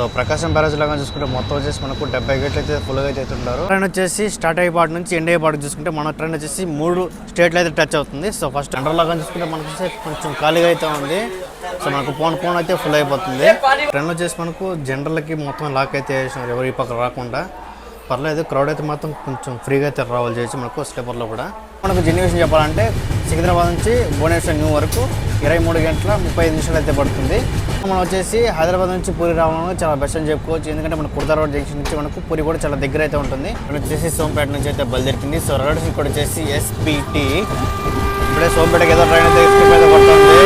So ప్రకాశం barrage లాగా చూసుకుంటే మొత్తం వచ్చేసి మనకు 70 గేట్లు అయితే ఫుల్గా అయితే అవుతుంటారు. ట్రైన్ వచ్చేసి స్టార్ట్ అయ్యే పాటు నుంచి ఎండ్ అయ్యే పాటు చూసుకుంటే మన ట్రైన్ వచ్చేసి 3 స్టేట్లు అయితే టచ్ అవుతుంది. సో ఫస్ట్ అండర్ లాగా చూసుకుంటే మనకు కొంచెం ఖాళీగా అయితే ఉంది. సో మనకు పోన్ అయితే ఫుల్ అయిపోతుంది. ట్రైన్ వచ్చేసి మనకు జనరల్కి మొత్తం లాక్ అయితే వేసినారు, ఎవరు ఈ పక్క రాకుండా. పర్లేదు, క్రౌడ్ అయితే మాత్రం కొంచెం ఫ్రీగా అయితే ట్రావెల్ చేయొచ్చు మనకు స్లీపర్లో కూడా. మనకు జెన్యువేషన్ చెప్పాలంటే సికింద్రాబాద్ నుంచి భువనేశ్వర్ న్యూ వరకు 23 గంటల 35 నిమిషాలు అయితే పడుతుంది. మనం వచ్చేసి హైదరాబాద్ నుంచి పూరి రావడం చాలా బెస్ట్ అని చెప్పుకోవచ్చు. ఎందుకంటే మన కుర్తా రోడ్ జంక్షన్ నుంచి మనకు పూరి కూడా చాలా దగ్గర అయితే ఉంటుంది. ఇక్కడ వచ్చేసి సోంపేట నుంచి అయితే బయలుదేరింది. సో రోడ్ ఇక్కడ వచ్చేసి SPT. ఇప్పుడే సోంపేటకి ఏదో ట్రైన్ అయితే ఎస్కేప్ అయితే పడుతుంది.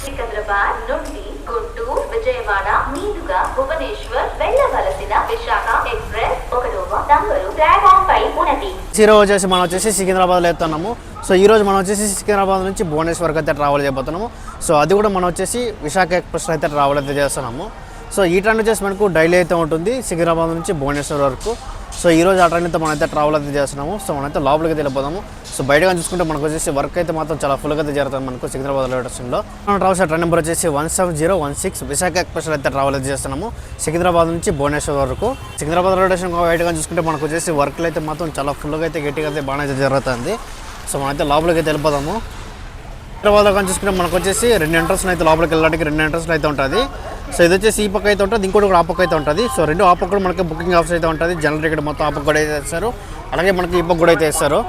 సికింద్రాబాద్ నుండి గుంటూరు విజయవాడ మీదుగా భువనేశ్వర్ వెళ్ళవలసిన విశాఖ ఎక్స్ప్రెస్ 1వ నంబరు ప్లాట్ఫామ్ పై ఉన్నది. వచ్చేసి మనం వచ్చేసి సికింద్రాబాద్లో వెళ్తున్నాము. సో ఈ రోజు మనం వచ్చేసి సికింద్రాబాద్ నుంచి భువనేశ్వర్కి అయితే ట్రావెల్ చేయబోతున్నాము. సో అది కూడా మనం వచ్చేసి విశాఖ ఎక్స్ప్రెస్ అయితే ట్రావెల్ అయితే చేస్తున్నాము. సో ఈ ట్రైన్ వచ్చేసి మనకు డైలీ అయితే ఉంటుంది సికింద్రాబాద్ నుంచి భువనేశ్వర్ వరకు. సో ఈ రోజు ఆ ట్రైన్ అయితే మనమైతే ట్రావెల్ అయితే చేస్తున్నాము. సో మనమైతే లోపలికి అయితే వెళ్ళిపోదాము. సో బయటగా చూసుకుంటే మనకు వచ్చేసి వర్క్ అయితే మాత్రం చాలా ఫుల్గా అయితే జరుగుతుంది మనకు సికింద్రాబాద్ రైల్వే స్టేషన్లో. మనం ట్రావెల్ ట్రైన్ నెంబర్ వచ్చేసి 17016 విశాఖ ఎక్స్ప్రెస్ అయితే ట్రావెల్ అయితే చేస్తున్నాము సికింద్రాబాద్ నుంచి భువనేశ్వర్ వరకు. సికింద్రాబాద్ రైల్వే స్టేషన్ బయటగా చూసుకుంటే మనకు వచ్చేసి వర్క్లు అయితే మాత్రం చాలా ఫుల్గా అయితే గట్టిగా అయితే బాగా అయితే జరుగుతుంది. సో మనమైతే లోపలికి అయితే వెళ్ళిపోదాము. హైదరాబాద్లో కానీ చూసుకుంటే మనకు వచ్చేసి 2 ఎంట్రన్స్లు అయితే లోపలికి వెళ్ళడానికి 2 ఎంట్రన్స్లు అయితే ఉంటుంది. సో ఇది వచ్చేసి ఈ పక్క అయితే ఉంటుంది, ఇంకోటి కూడా ఆ పక్క అయితే ఉంటుంది. సో 2 ఆ పక్క కూడా మనకి బుకింగ్ ఆఫీస్ అయితే ఉంటుంది. జనరల్ టికెట్ మొత్తం ఆ పక్క కూడా అయితే వేస్తారు, అలాగే మనకి ఈ పక్క కూడా అయితే వేస్తారు.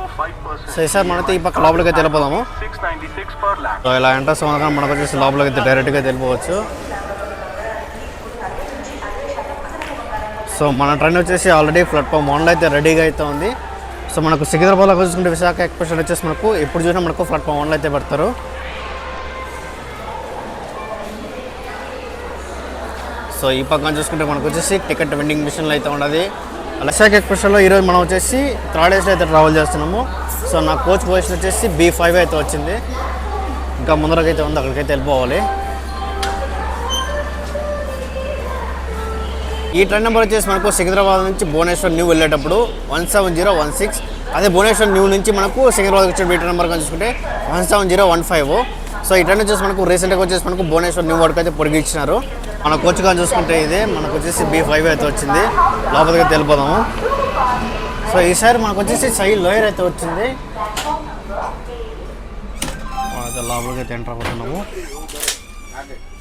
సో ఈసారి మనైతే ఈ పక్క లోపలికి అయితే వెళ్ళిపోదాము. సో ఇలా ఎంట్రన్స్ కానీ మనకు వచ్చేసి లోపలికి అయితే డైరెక్ట్గా అయితే వెళ్ళిపోవచ్చు. సో మన ట్రైన్ వచ్చేసి ఆల్రెడీ ప్లాట్ఫామ్ 1లో అయితే రెడీగా అయితే ఉంది. సో మనకు సికింద్రాబాద్లో చూసుకుంటే విశాఖ ఎక్స్ప్రెస్ వచ్చేసి మనకు ఎప్పుడు చూసినా మనకు ప్లాట్ఫామ్ 1లో అయితే పెడతారు. సో ఈ పక్కన చూసుకుంటే మనకు వచ్చేసి టికెట్ వెండింగ్ మిషన్లు అయితే ఉండదు. విశాఖ ఎక్స్ప్రెస్లో ఈరోజు మనం వచ్చేసి 3rd AC అయితే ట్రావెల్ చేస్తున్నాము. సో నా కోచ్ పొజిషన్ వచ్చేసి B5 అయితే వచ్చింది, ఇంకా ముందరకైతే ఉంది, అక్కడికైతే వెళ్ళిపోవాలి. ఈ ట్రైన్ నెంబర్ వచ్చేసి మనకు సికింద్రాబాద్ నుంచి భువనేశ్వర్ న్యూ వెళ్ళేటప్పుడు 17016. అదే భువనేశ్వర్ న్యూ నుంచి మనకు సికింద్రాబాద్ వచ్చే ట్రైన్ నెంబర్ కానీ చూసుకుంటే 17015. సో ఈ ట్రైన్ వచ్చేసి మనకు రీసెంట్గా వచ్చేసి మనకు భువనేశ్వర్ న్యూ వరకు అయితే పొడిగించినారు. మన కోచ్ కానీ చూసుకుంటే ఇదే మనకు వచ్చేసి B5 అయితే వచ్చింది, లోపలికి అయితే వెళ్ళిపోదాము. సో ఈసారి మనకు వచ్చేసి సైడ్ లోయర్ అయితే వచ్చింది, లోపలికి అయితే ఎంటర్ అవుతున్నాము.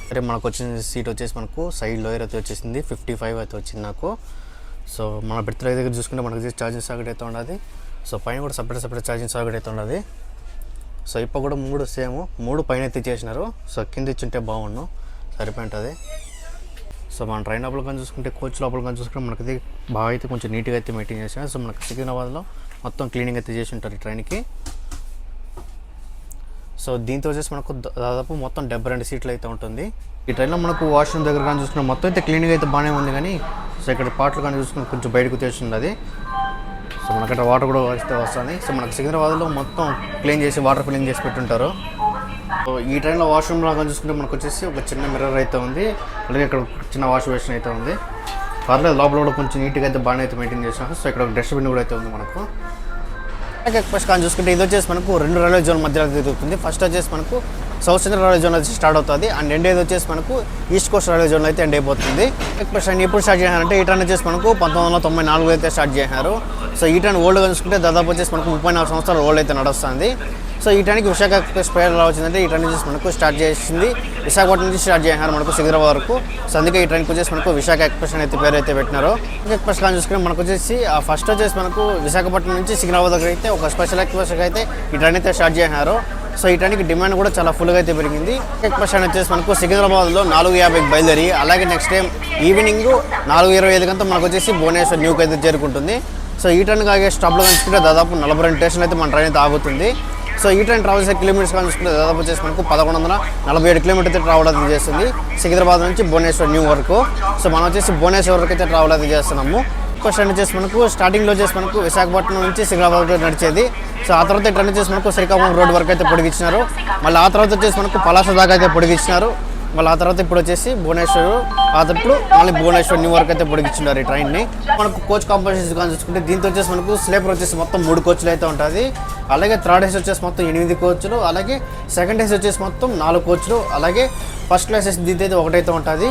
సరే మనకు వచ్చిన సీట్ వచ్చేసి మనకు సైడ్ లోయర్ అయితే వచ్చేసింది, 55 అయితే వచ్చింది నాకు. సో మన బెర్త్ దగ్గర చూసుకుంటే మనకు వచ్చేసి ఛార్జింగ్ సాకెట్ అయితే ఉండదు. సో పైన కూడా సపరేట్ ఛార్జింగ్ సాకెట్ అయితే ఉండదు. సో ఇప్పుడు కూడా 3 సేమ్ 3 పైన అయితే చేసినారు. సో కింద ఇచ్చుంటే బాగుండు, సరిపోయింటుంది. సో మన ట్రైన్ లోపల కానీ చూసుకుంటే కోచ్ లోపల కానీ చూసుకుంటే మనకి బాగా అయితే కొంచెం నీట్గా అయితే మెయింటైన్ చేసినారు. సో మనకి సికింద్రాబాద్లో మొత్తం క్లీనింగ్ అయితే చేసి ఉంటారు ఈ ట్రైన్కి. సో దీంతో వచ్చేసి మనకు దాదాపు మొత్తం 72 సీట్లు అయితే ఉంటుంది. ఈ ట్రైన్లో మనకు వాష్రూమ్ దగ్గర కానీ చూసుకుంటే మొత్తం అయితే క్లీనింగ్ అయితే బాగానే ఉంది, కానీ సో ఇక్కడ పాటలు కానీ చూసుకుంటే కొంచెం బయటకు తెచ్చింది అది. సో మనకట్లా వాటర్ కూడా వస్తే వస్తుంది. సో మనకు సికింద్రాబాద్లో మొత్తం క్లీన్ చేసి వాటర్ ఫిల్లింగ్ చేసి పెట్టుంటారు. సో ఈ ట్రైన్లో వాష్రూమ్లో కానీ చూసుకుంటే మనకు వచ్చేసి ఒక చిన్న మిర్రర్ అయితే ఉంది, అలాగే ఇక్కడ చిన్న వాష్ బేసిన్ అయితే ఉంది. పర్లేదు, లోపల కూడా కొంచెం నీట్గా అయితే బాగానే అయితే మెయింటైన్ చేసినారు. సో ఇక్కడ ఒక డస్ట్బిన్ కూడా అయితే ఉంది మనకు. ఎక్స్ప్రెస్ కానీ చూసుకుంటే ఇది వచ్చేసి మనకు 2 రైల్వే జోన్ మధ్యలో తిరుగుతుంది. ఫస్ట్ వచ్చేసి మనకు సౌత్ సెంట్రల్ రైల్వే జోన్ వచ్చి స్టార్ట్ అవుతుంది, అండ్ ఎండ్ ఏది వచ్చేసి మనకు ఈస్ట్ కోస్ట్ రైల్వే జోన్లో అయితే ఎండ్ అయిపోతుంది. ఎక్స్ప్రెస్ ట్రైన్ ఎప్పుడు స్టార్ట్ చేశారంటే ఈ ట్రైన్ వచ్చేసి మనకు 1994 అయితే స్టార్ట్ చేశారు. సో ఈ ట్రైన్ ఓల్డ్గా చూసుకుంటే దాదాపు వచ్చేసి మనకు 34 సంవత్సరాలు ఓల్డ్ అయితే నడుస్తుంది. సో ఈ ట్రైన్కి విశాఖ ఎక్స్ప్రెస్ పేరు ఎలా వచ్చిందంటే ఈ ట్రైన్ వచ్చేసి మనకు స్టార్ట్ చేసింది విశాఖపట్నం నుంచి స్టార్ట్ చేశారు మనకు సికింద్రాబాద్ వరకు. సో అందుకే ఈ ట్రైన్కి వచ్చేసి మనకు విశాఖ ఎక్స్ప్రెస్ అయితే పేరు అయితే పెట్టినారు. ఎక్స్ప్రెస్ కానీ చూసుకుంటే మనకు వచ్చేసి ఫస్ట్ వచ్చేసి మనకు విశాఖపట్నం నుంచి సికింద్రాబాద్ దగ్గర అయితే ఒక స్పెషల్ ఎక్స్ప్రెస్ అయితే ఈ ట్రైన్ అయితే స్టార్ట్ చేశారు. సో ఈ ట్రైన్కి డిమాండ్ కూడా చాలా ఫుల్గా అయితే పెరిగింది. ఎక్స్ప్రెస్ ట్రైన్ వచ్చేసి మనకు సికింద్రాబాద్లో 4:50కి బయలుదేరి అలాగే నెక్స్ట్ టైం ఈవినింగ్ 4:25 గంట మనకు వచ్చేసి భువనేశ్వర్ న్యూకి అయితే చేరుకుంటుంది. సో ఈ ట్రైన్ కాగే స్టాప్లో కనుచుకుంటే దాదాపు 42 స్టేషన్లు అయితే మన ట్రైన్ అయితే ఆగుతుంది. సో ఈ ట్రైన్ ట్రావెల్ చేసే కిలోమీటర్స్ కానీ చూసుకుంటే దాదాపు వచ్చేసి మనకు 1147 కిలోమీటర్ అయితే ట్రావెల్ అయితే చేస్తుంది సికింద్రాబాద్ నుంచి భువనేశ్వర్ న్యూ వరకు. సో మనం వచ్చేసి భువనేశ్వర్ వరకు అయితే ట్రావెల్ అయితే చేస్తున్నాము. ఫస్ట్ ట్రైన్ వచ్చేసి మనకు స్టార్టింగ్లో వచ్చేసి మనకు విశాఖపట్నం నుంచి సికింద్రాబాద్ నడిచేది. సో ఆ తర్వాత ట్రైన్ వచ్చేసి మనకు శ్రీకాకుళం రోడ్ వరకు అయితే పొడిగించినారు. మళ్ళీ ఆ తర్వాత వచ్చేసి మనకు పలాస దాకా అయితే పొడిగించినారు. మళ్ళీ ఆ తర్వాత ఇప్పుడు వచ్చేసి భువనేశ్వర్, ఆ తర్వాత మళ్ళీ భువనేశ్వర్ న్యూ వరకు అయితే పొడిగించున్నారు ఈ ట్రైన్ని. మనకు కోచ్ కాంపోజిషన్ కానీ చూసుకుంటే దీంతో వచ్చేసి మనకు స్లీపర్ వచ్చేసి మొత్తం 3 కోచ్లు అయితే ఉంటుంది. అలాగే థర్డ్ ఏసీ వచ్చేసి మొత్తం 8 కోచ్లు, అలాగే సెకండ్ ఏసీ వచ్చేసి మొత్తం 4 కోచ్లు, అలాగే ఫస్ట్ క్లాస్ ఏసీ దీంతో అయితే ఒకటైతే ఉంటుంది.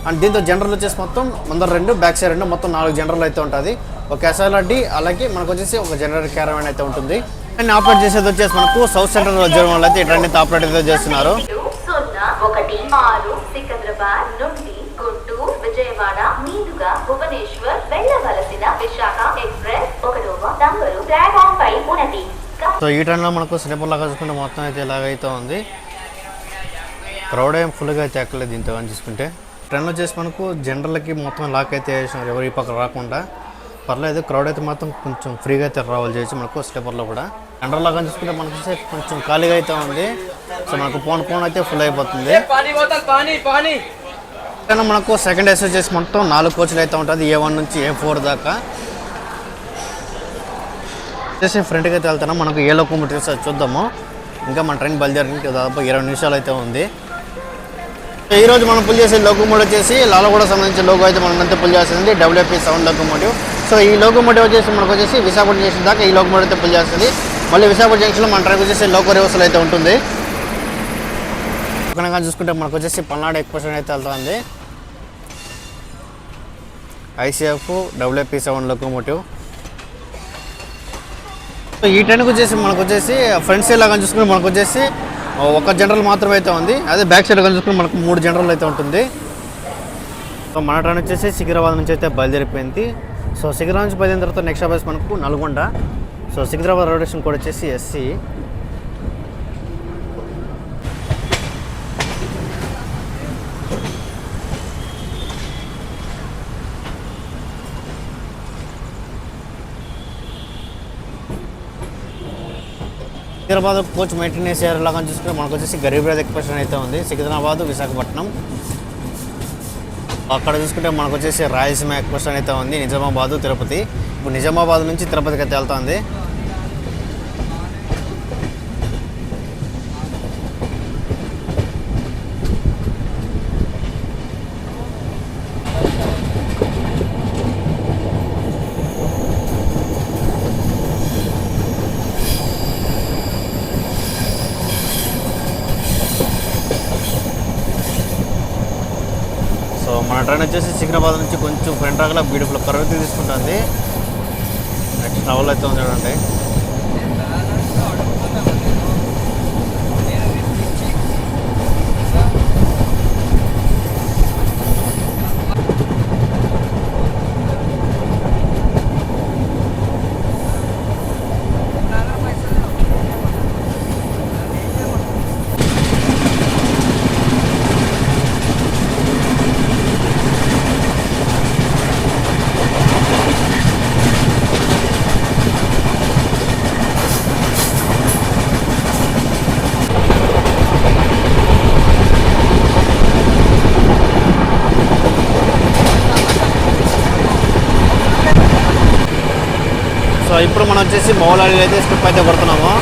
అండ్ దీంతో జనరల్ వచ్చేసి మొత్తం ముందర 2 బ్యాక్ సైడ్ 2 మొత్తం 4 జనరల్ అయితే ఉంటుంది. ఒక SLRD అలాగే మనకు వచ్చేసి ఒక జనరల్ క్యారవాన్ అయితే ఉంటుంది. అండ్ ఆపరేట్ చేసేది వచ్చేసి మనకు సౌత్ సెంట్రల్ రిజర్వ్ వాళ్ళు అయితే ఈ ట్రైన్ అయితే ఆపరేట్ అయితే చేస్తున్నారు. 0116 సికింద్రాబాద్ నుండి గుంటూరు విజయవాడ మీదుగా భువనేశ్వర్ వెళ్ళవలసిన విశాఖ ఎక్స్ప్రెస్ 1వ నంబరు ప్లాట్ఫామ్ పై ఉన్నది. సో ఈ ట్రైన్లో మనకు స్లీపర్ లాగా చూసుకుంటే మొత్తం అయితే ఇలాగైతే ఉంది. క్రౌడ్ ఏం ఫుల్గా అయితే ఎక్కలేదు దీంతో అని చూసుకుంటే. ట్రైన్లో వచ్చేసి మనకు జనరల్కి మొత్తం లాక్ అయితే వేసినారు, ఎవరి పక్క రాకుండా. పర్లేదు, క్రౌడ్ అయితే మాత్రం కొంచెం ఫ్రీగా అయితే ట్రావెల్ చేయొచ్చు మనకు స్లీపర్లో కూడా. జనరల్ లాగా చూసుకుంటే మనకు కొంచెం ఖాళీగా అయితే ఉంది. సో మనకు పోన్ అయితే ఫుల్ అయిపోతుంది. మనకు సెకండ్ ఏసీ వచ్చేసి మొత్తం 4 కోచ్లు అయితే ఉంటుంది, A1 నుంచి A4 దాకా. వచ్చేసి ఫ్రంట్కి అయితే వెళ్తున్నాం. మనకు ఏ లోకోమోటివ్స్ చూద్దాము. ఇంకా మన ట్రైన్ బయలుదేరడానికి దాదాపు 20 నిమిషాలు అయితే ఉంది. ఈరోజు మనం పుల్ చేసే లోకోమోటివ్ వచ్చేసి లాలగూడ సంబంధించిన లోగో అయితే మనం అంతా పుల్ చేస్తుంది, WP7 లోకోమోటివ్. సో ఈ లోకోమోటివ్ వచ్చేసి మనకు వచ్చేసి విశాఖపట్నం జంక్షన్ దాకా ఈ లోకోమోటివ్ అయితే పుల్ చేస్తుంది. మళ్ళీ విశాఖపట్నం జంక్షన్లో మన ట్రైన్ వచ్చేసి లోకో రివర్సల్ అయితే ఉంటుంది. పక్కన చూసుకుంటే మనకు వచ్చేసి పల్నాడు ఎక్స్ప్రెస్ అయితే వెళ్తుంది, ICF WP7 లోకోమోటివ్. సో ఈ ట్రైన్కి వచ్చేసి మనకు వచ్చేసి ఫ్రంట్ సైడ్ లాగా చూసుకుంటే మనకు వచ్చేసి ఒక జనరల్ మాత్రమే అయితే ఉంది. అదే బ్యాక్ సైడ్ కానీ చూసుకుంటే మనకు 3 జనరల్ అయితే ఉంటుంది. సో మన ట్రైన్ వచ్చేసి సికింద్రాబాద్ నుంచి అయితే బయలుదేరిపోయింది. సో సికింద్రాబాద్ నుంచి బయలుదేరిన తర్వాత నెక్స్ట్ ఆఫీస్ మనకు Nalgonda. So Secunderabad railway station code వచ్చేసి SC. సికింద్రాబాద్ కోచ్ మెయింటెనెన్స్ లాగా చూసుకుంటే మనకు వచ్చేసి గరీబ్ రథ్ ఎక్స్ప్రెస్ అయితే ఉంది, సికింద్రాబాద్ విశాఖపట్నం. అక్కడ చూసుకుంటే మనకు వచ్చేసి రాయలసీమ ఎక్స్ప్రెస్ అయితే ఉంది, నిజామాబాద్ తిరుపతి. ఇప్పుడు నిజామాబాద్ నుంచి తిరుపతికి అయితే వెళ్తుంది. మన ట్రైన్ వచ్చేసి సికింద్రాబాద్ నుంచి కొంచెం ఫ్రంట్ రాగల బ్యూటిఫుల్ కర్వ్ అయితే తీసుకుంటుంది. నెక్స్ట్ ట్రావెల్ అయితే ఉంది చూడండి. సో ఇప్పుడు మనం వచ్చేసి మౌలాలి అయితే స్కిప్ అయితే కొడుతున్నాము.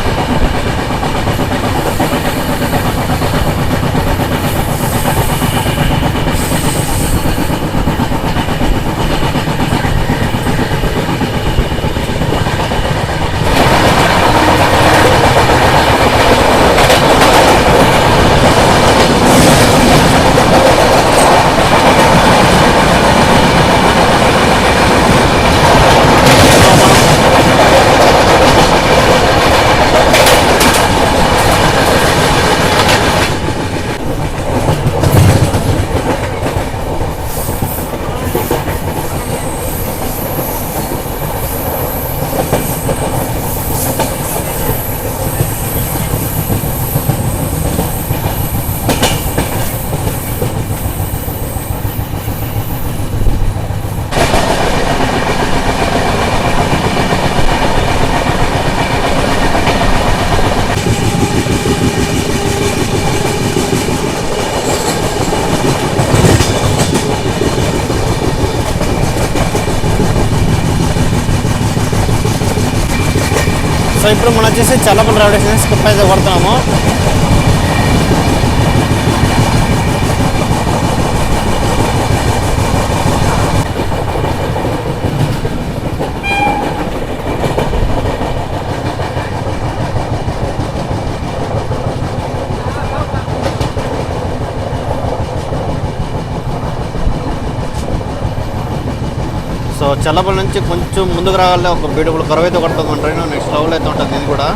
సో ఇప్పుడు మనం వచ్చేసి చల్లపల్లి రైల్వే స్టేషన్ స్కిప్ అయితే కొడుతున్నాము. సో చల్లపల్లి నుంచి కొంచెం ముందుకు రాగాలి ఒక బ్యూటిఫుల్ కర్వ్ అయితే కొడుతుంది మన ట్రైన్. నెక్స్ట్ లెవెల్ అయితే ఉంటుంది ఇది కూడా.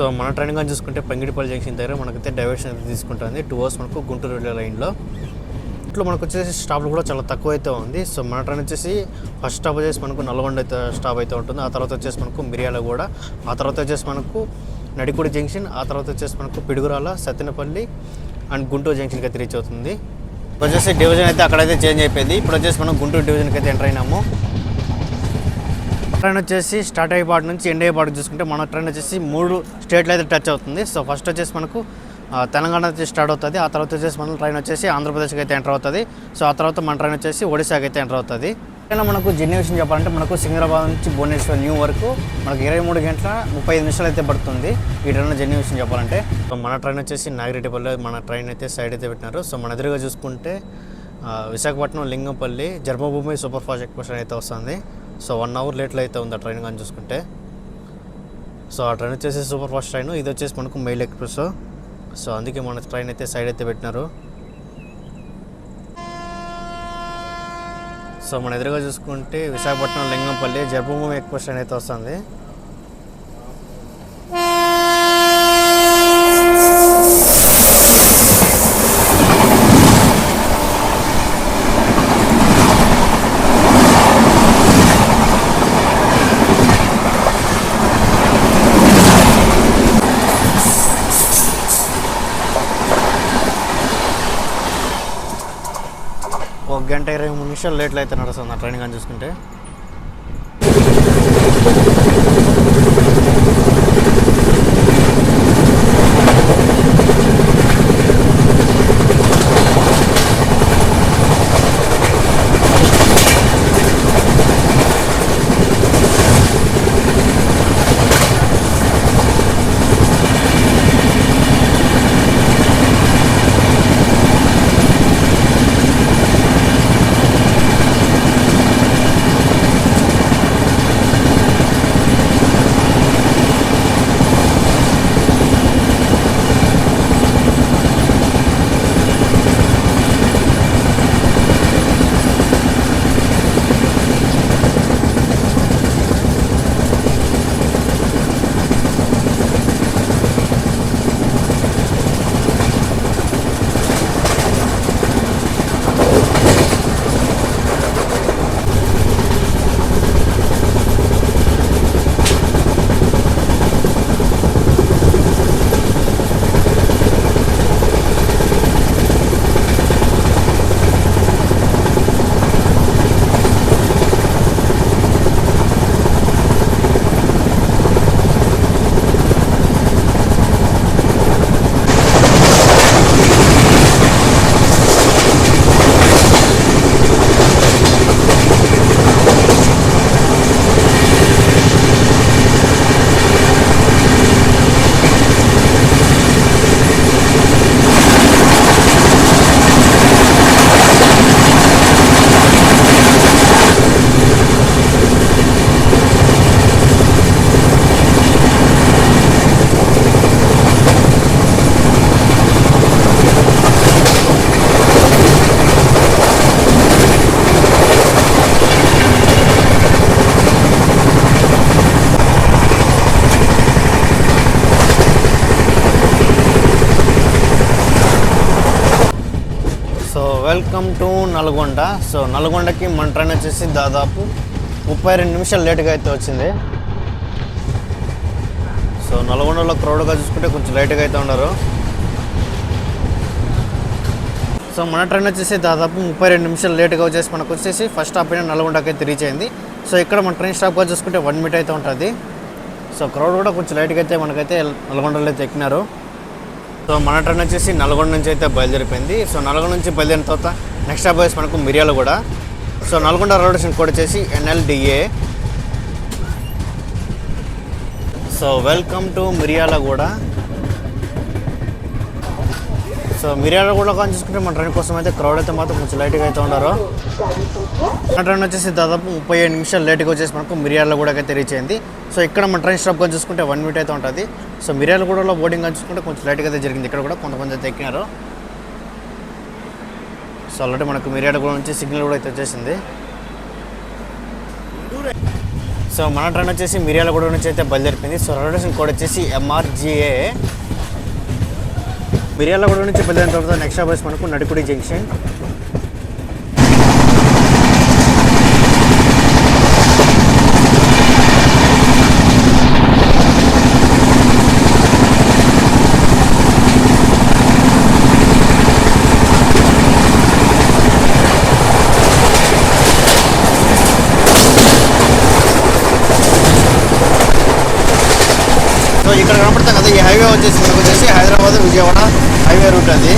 సో మన ట్రైన్ కానీ చూసుకుంటే పంగిడిపల్లి జంక్షన్ దగ్గర మనకైతే డైవర్షన్ అయితే తీసుకుంటుంది 2 hours మనకు గుంటూరు వెళ్ళే లైన్లో. ఇట్లా మనకు వచ్చేసి స్టాప్లు కూడా చాలా తక్కువ అయితే ఉంది. సో మన ట్రైన్ వచ్చేసి ఫస్ట్ స్టాప్ వచ్చేసి మనకు నల్గొండ అయితే స్టాప్ అయితే ఉంటుంది. ఆ తర్వాత వచ్చేసి మనకు మిర్యాలగూడ, ఆ తర్వాత వచ్చేసి మనకు నడికూడి జంక్షన్, ఆ తర్వాత వచ్చేసి మనకు పిడుగురాల, సత్తెనపల్లి అండ్ గుంటూరు జంక్షన్కి అయితే రీచ్ అవుతుంది. వచ్చేసి డివిజన్ అయితే అక్కడైతే చేంజ్ అయిపోయింది. ఇప్పుడు వచ్చేసి మనం గుంటూరు డివిజన్కి అయితే ఎంటర్ అయినాము. ట్రైన్ వచ్చేసి స్టార్ట్ అయ్యే పాటు నుంచి ఎండ్ అయ్యే పాటు చూసుకుంటే మన ట్రైన్ వచ్చేసి 3 స్టేట్లు అయితే టచ్ అవుతుంది. సో ఫస్ట్ వచ్చేసి మనకు తెలంగాణ వచ్చి స్టార్ట్ అవుతుంది. ఆ తర్వాత వచ్చేసి మన ట్రైన్ వచ్చేసి ఆంధ్రప్రదేశ్కి అయితే ఎంటర్ అవుతుంది. సో ఆ తర్వాత మన ట్రైన్ వచ్చేసి ఒడిశాకి అయితే ఎంటర్ అవుతుంది. ఇలా మనకు జర్నీ విషయం చెప్పాలంటే మనకు సికింద్రాబాద్ నుంచి భువనేశ్వర్ న్యూ వరకు మనకు 23 గంటల 35 నిమిషాలు అయితే పడుతుంది ఈ ట్రైన్ జర్నీ విషయం చెప్పాలంటే. సో మన ట్రైన్ వచ్చేసి నాగిరెడ్డిపల్లి మన ట్రైన్ అయితే సైడ్ అయితే పెట్టినారు. సో మన ఎదురుగా చూసుకుంటే విశాఖపట్నం లింగంపల్లి జన్మభూమి సూపర్ ఫాస్ట్ ఎక్స్ప్రెస్ అయితే వస్తుంది. సో 1 hour లేట్లో అయితే ఉంది ఆ ట్రైన్ కానీ చూసుకుంటే. సో ఆ ట్రైన్ వచ్చేసి సూపర్ ఫాస్ట్ ట్రైన్, ఇది వచ్చేసి మనకు మెయిల్ ఎక్స్ప్రెస్. సో అందుకే మన ట్రైన్ అయితే సైడ్ అయితే పెట్టినారు. సో మన ఎదురుగా చూసుకుంటే విశాఖపట్నం లింగంపల్లి జన్మభూమి ఎక్స్ప్రెస్ ట్రైన్ అయితే వస్తుంది. ఒక గంట 23 నిమిషాలు లేట్లు అయితే నడుస్తుంది ఆ ట్రైన్ కానీ చూసుకుంటే. Welcome to Nalgonda. సో నల్గొండకి మన ట్రైన్ వచ్చేసి దాదాపు 32 నిమిషాలు లేట్గా అయితే వచ్చింది. సో నల్గొండలో క్రౌడ్గా చూసుకుంటే కొంచెం లేట్గా అయితే ఉన్నారు. సో మన ట్రైన్ వచ్చేసి దాదాపు 32 నిమిషాలు లేట్గా వచ్చేసి మనకు వచ్చేసి ఫస్ట్ స్టాప్ అయినా నల్గొండకి అయితే రీచ్ అయింది. సో ఇక్కడ మన ట్రైన్ స్టాప్గా చూసుకుంటే 1 minute అయితే ఉంటుంది. సో క్రౌడ్ కూడా కొంచెం లేట్గా అయితే మనకైతే నల్గొండలో అయితే ఎక్కినారు. సో మన ట్రైన్ వచ్చేసి నల్గొండ నుంచి అయితే బయలుదేరిపోయింది. సో నల్గొండ నుంచి బయలుదేరిన తర్వాత నెక్స్ట్ స్టాప్ వచ్చేసి మనకు Miryalaguda. So Nalgonda railway station code వచ్చేసి NLDA. So welcome to Miryalaguda. So Miryalaguda కానీ చూసుకుంటే మన ట్రైన్ కోసం అయితే క్రౌడ్ అయితే మాత్రం కొంచెం లైట్గా అయితే ఉన్నారు. మన ట్రైన్ వచ్చేసి దాదాపు 37 నిమిషాలు లేట్గా వచ్చేసి మనకు మిర్యాలగూడకి అయితే రీచ్ అయింది. సో ఇక్కడ మన ట్రైన్ స్టాప్ కానీ చూసుకుంటే 1 minute అయితే ఉంటుంది. సో మిర్యాలగూడలో బోర్డింగ్ కానీ చూసుకుంటే కొంచెం లైట్గా అయితే జరిగింది. ఇక్కడ కూడా కొంతమంది అయితే ఎక్కినారు. సో ఆల్రెడీ మనకు మిర్యాలగూడ నుంచి సిగ్నల్ కూడా అయితే వచ్చేసింది. సో మన ట్రైన్ వచ్చేసి మిర్యాలగూడ నుంచి అయితే బయలుదేరిపోయింది. సో రైల్వే స్టేషన్ కోడ్ వచ్చేసి MRGA. మిర్యాలగూడ నుంచి బయలుదేరిన తర్వాత నెక్స్ట్ స్టాప్ వచ్చి మనకు నడికుడి జంక్షన్. సో ఇక్కడ కనపడతాం కదా, ఈ హైవే వచ్చేసి మనకు వచ్చేసి హైదరాబాద్ విజయవాడ హైవే రూట్ అది.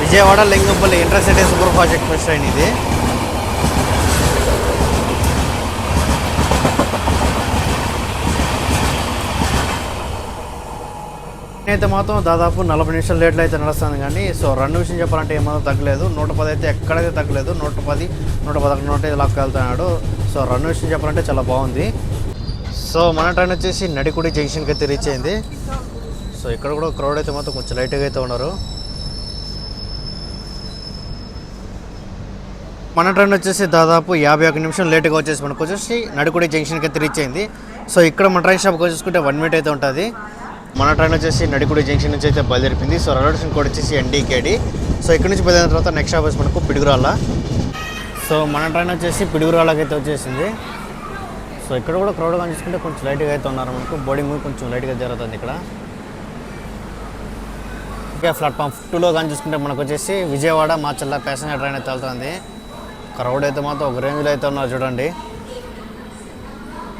Vijayawada Lingampalli intercity super fast express train ఇది. అయితే మాత్రం దాదాపు 40 నిమిషాలు లేట్లు అయితే నడుస్తుంది. కానీ సో రన్ విషయం చెప్పాలంటే ఏమాత్రం తగ్గలేదు. 110 అయితే ఎక్కడైతే తగ్గలేదు. 110, 111, 105 లాక్ వెళ్తున్నాడు. సో రన్ విషయం చెప్పాలంటే చాలా బాగుంది. సో మన ట్రైన్ వచ్చేసి నడికుడి జంక్షన్కి అయితే రీచ్ అయింది. సో ఇక్కడ కూడా క్రౌడ్ అయితే మాత్రం కొంచెం లైట్గా అయితే ఉన్నారు. మన ట్రైన్ వచ్చేసి దాదాపు 51 నిమిషాలు లేట్గా వచ్చేసి మనకు వచ్చేసి నడికుడి జంక్షన్కి అయితే రీచ్ అయింది. సో ఇక్కడ మన ట్రైన్ స్టాప్కి చూసుకుంటే 1 minute అయితే ఉంటుంది. మన ట్రైన్ వచ్చేసి నడికుడి జంక్షన్ నుంచి అయితే బయలుదేరిపోయింది. సో రైల్వే స్టేషన్ కోడ్ వచ్చేసి NDKD. సో ఇక్కడ నుంచి బయలుదేరిన తర్వాత నెక్స్ట్ స్టాప్ వచ్చి మనకు పిడుగురాళ్ళ. సో మన ట్రైన్ వచ్చేసి పిడుగురాళ్ళకి అయితే వచ్చేసింది. సో ఇక్కడ కూడా క్రౌడ్ కానీ చూసుకుంటే కొంచెం లైట్గా అయితే ఉన్నారు. మనకు బోర్డింగ్ కొంచెం లైట్గా జరుగుతుంది ఇక్కడ. ఓకే, ప్లాట్ఫామ్ 2లో కానీ చూసుకుంటే మనకు వచ్చేసి విజయవాడ మాచర్ల ప్యాసింజర్ ట్రైన్ అయితే వెళ్తుంది. క్రౌడ్ అయితే మాత్రం ఒక రేంజ్లో అయితే ఉన్నారు చూడండి.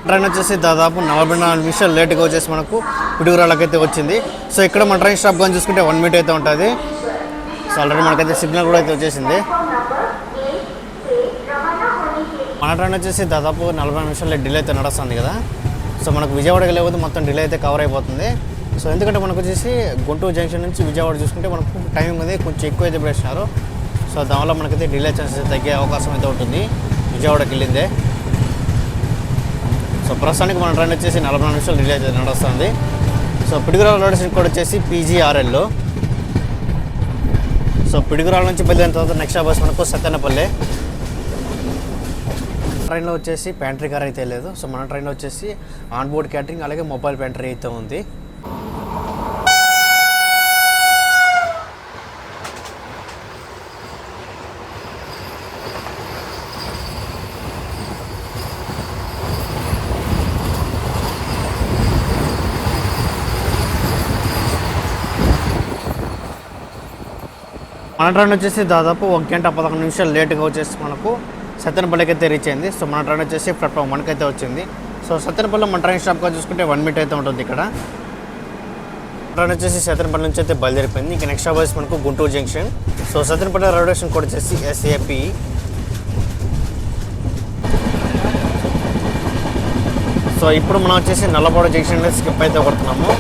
ట్రైన్ వచ్చేసి దాదాపు 44 నిమిషాలు లేట్గా వచ్చేసి మనకు పిడుగురాళ్ళకి అయితే వచ్చింది. సో ఇక్కడ మన ట్రైన్ స్టాప్ కానీ చూసుకుంటే 1 minute అయితే ఉంటుంది. సో ఆల్రెడీ మనకైతే సిగ్నల్ కూడా అయితే వచ్చేసింది. మన ట్రైన్ వచ్చేసి దాదాపు 40 నిమిషాలు డిలే అయితే నడుస్తుంది కదా. సో మనకు విజయవాడకి లేకపోతే మొత్తం డిలే అయితే కవర్ అయిపోతుంది. సో ఎందుకంటే మనకు వచ్చేసి గుంటూరు జంక్షన్ నుంచి విజయవాడ చూసుకుంటే మనకు టైమింగ్ అనేది కొంచెం ఎక్కువ అయితే పెట్టినారు. సో దానివల్ల మనకైతే డిలే ఛాన్సెస్ తగ్గే అవకాశం అయితే ఉంటుంది విజయవాడకి వెళ్ళిందే. సో ప్రస్తుతానికి మన ట్రైన్ వచ్చేసి 44 నిమిషాలు డిలే అయితే నడుస్తుంది. So Piduguralla railway station code వచ్చేసి PGRL. సో పిడుగురాళ్ళ నుంచి బయలుదేరిన తర్వాత నెక్స్ట్ బస్ మనకు సత్తెనపల్లి. ట్రైన్లో వచ్చేసి ప్యాంట్రీ కార్ అయితే లేదు. సో మన ట్రైన్లో వచ్చేసి ఆన్ బోర్డ్ క్యాటరింగ్ అలాగే మొబైల్ ప్యాంట్రీ అయితే ఉంది. మన ట్రైన్ వచ్చేసి దాదాపు 1 గంట 11 నిమిషాలు లేట్గా వచ్చేసి మనకు సత్తెనపల్లికి అయితే రీచ్ అయింది. సో మన ట్రైన్ వచ్చేసి ప్లాట్ఫామ్ 1కి అయితే వచ్చింది. సో సత్తెనపల్లిలో మన ట్రైన్ స్టాప్గా చూసుకుంటే 1 మినిట్ అయితే ఉంటుంది. ఇక్కడ ట్రైన్ వచ్చేసి సత్తెనపల్లి నుంచి అయితే బయలుదేరిపోయింది. ఇంకా నెక్స్ట్ స్టాప్ వచ్చేసి మనకు Guntur junction. So Sattenapalli railway station code వచ్చేసి SAP. సో ఇప్పుడు మనం వచ్చేసి నల్లపాడు జంక్షన్ స్కిప్ అయితే కొడుతున్నాము.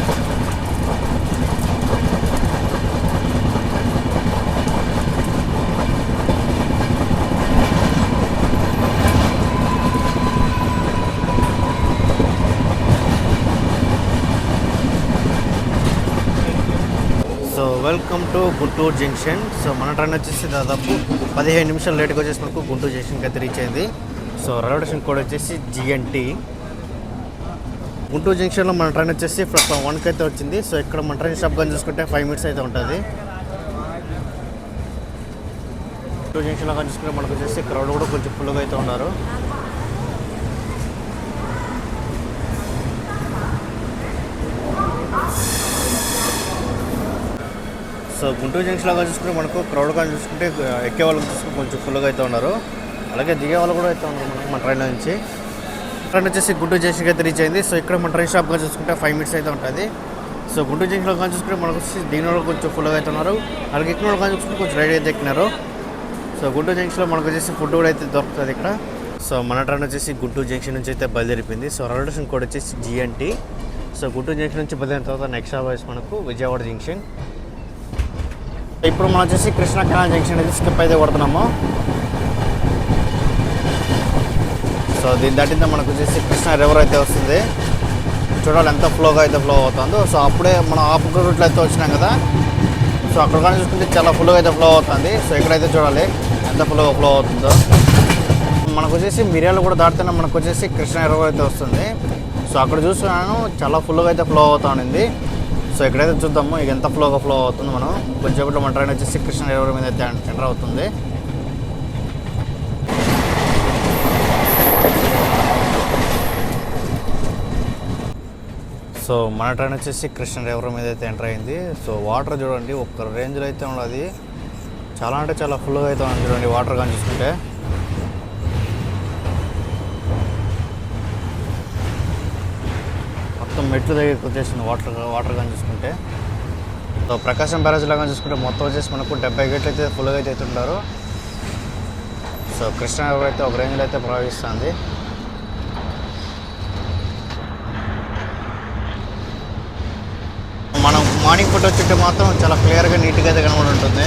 So welcome to Guntur junction. So మన ట్రైన్ వచ్చేసి దాదాపు 15 నిమిషాలు లేట్గా వచ్చేసి మనకు గుంటూరు జంక్షన్కి అయితే రీచ్ అయింది. సో రైల్వే స్టేషన్ కోడ్ వచ్చేసి GNT. గుంటూరు జంక్షన్లో మన ట్రైన్ వచ్చేసి ప్లాట్ఫామ్ 1కి అయితే వచ్చింది. సో ఇక్కడ మన ట్రైన్ స్టాప్ కానీ చూసుకుంటే 5 మినిట్స్ అయితే ఉంటుంది. గుంటూరు జంక్షన్లో కానీ చూసుకుంటే మనకు వచ్చేసి క్రౌడ్ కూడా కొంచెం ఫుల్గా అయితే ఉన్నారు. సో గుంటూరు జంక్షన్లో కానీ చూసుకుంటే మనకు క్రౌడ్ కానీ చూసుకుంటే ఎక్కే వాళ్ళకి చూసుకుంటే కొంచెం ఫుల్గా అయితే ఉన్నారు. అలాగే దిగే వాళ్ళు కూడా అయితే ఉన్నారు మనకు మన ట్రైన్ నుంచి. ట్రైన్ వచ్చేసి గుంటూరు జంక్షన్కి అయితే రీచ్ అయింది. సో ఇక్కడ మన ట్రైన్ స్టాప్ కానీ చూసుకుంటే 5 మినిట్స్ అయితే ఉంటుంది. సో గుంటూరు జంక్షన్లో కానీ చూసుకుంటే మనకు వచ్చి దిగిన వాళ్ళు కొంచెం ఫుల్గా అయితే ఉన్నారు. అలాగే ఎక్కిన వాళ్ళు కానీ చూసుకుంటే కొంచెం రైడ్ అయితే ఎక్కినారు. సో గుంటూరు జంక్షన్లో మనకు వచ్చేసి ఫుడ్ కూడా అయితే దొరుకుతుంది ఇక్కడ. సో మన ట్రైన్ వచ్చేసి గుంటూరు జంక్షన్ నుంచి అయితే బయలుదేరిపోయింది. సో రైల్వే స్టేషన్ కోడ్ వచ్చేసి GNT. సో గుంటూరు జంక్షన్ నుంచి బయలుదేరిన తర్వాత నెక్స్ట్ స్టాప్ వచ్చేసి మనకు విజయవాడ జంక్షన్. ఇప్పుడు మనం వచ్చేసి కృష్ణా కెనాల్ జంక్షన్ అయితే స్కిప్ అయితే కొడుతున్నాము. సో దీని దాటితే మనకు వచ్చేసి కృష్ణా రివర్ అయితే వస్తుంది. చూడాలి ఎంత ఫ్లోగా అయితే ఫ్లో అవుతుందో. సో అప్పుడే మనం ఆపుకున్న రూట్లో అయితే వచ్చినాం కదా. సో అక్కడ కానీ చూసుకుంటే చాలా ఫుల్గా అయితే ఫ్లో అవుతుంది. సో ఇక్కడైతే చూడాలి ఎంత ఫుల్గా ఫ్లో అవుతుందో. మనకు వచ్చేసి మిర్యాలు కూడా దాటితేనే మనకు వచ్చేసి కృష్ణా రివర్ అయితే వస్తుంది. సో అక్కడ చూస్తున్నాను చాలా ఫుల్గా అయితే ఫ్లో అవుతా ఉండింది. సో ఇక్కడైతే చూద్దాము ఇక ఎంత ఫ్లోగా ఫ్లో అవుతుంది. మనం కొంచెంసేపట్లో మన ట్రైన్ వచ్చేసి కృష్ణా రివర్ మీద అయితే ఎంటర్ అవుతుంది. సో మన ట్రైన్ వచ్చేసి కృష్ణా రివర్ మీద అయితే ఎంటర్ అయింది. సో వాటర్ చూడండి ఒక్క రేంజ్లో అయితే ఉన్నది. చాలా అంటే చాలా ఫుల్గా అయితే ఉంది చూడండి వాటర్ కానీ చూసుకుంటే. మొత్తం మెట్లు దగ్గరికి వచ్చేసింది వాటర్ కానీ చూసుకుంటే. సో ప్రకాశం బ్యారేజ్ లాగా చూసుకుంటే మొత్తం వచ్చేసి మనకు 70 గేట్లు అయితే ఫుల్గా అయితే అవుతుంటారు. సో కృష్ణా రివర్ అయితే ఒక రేంజ్లో అయితే ప్రవహిస్తుంది. మనం మార్నింగ్ పూట వచ్చుంటే మాత్రం చాలా క్లియర్గా నీట్గా అయితే కనబడి ఉంటుంది.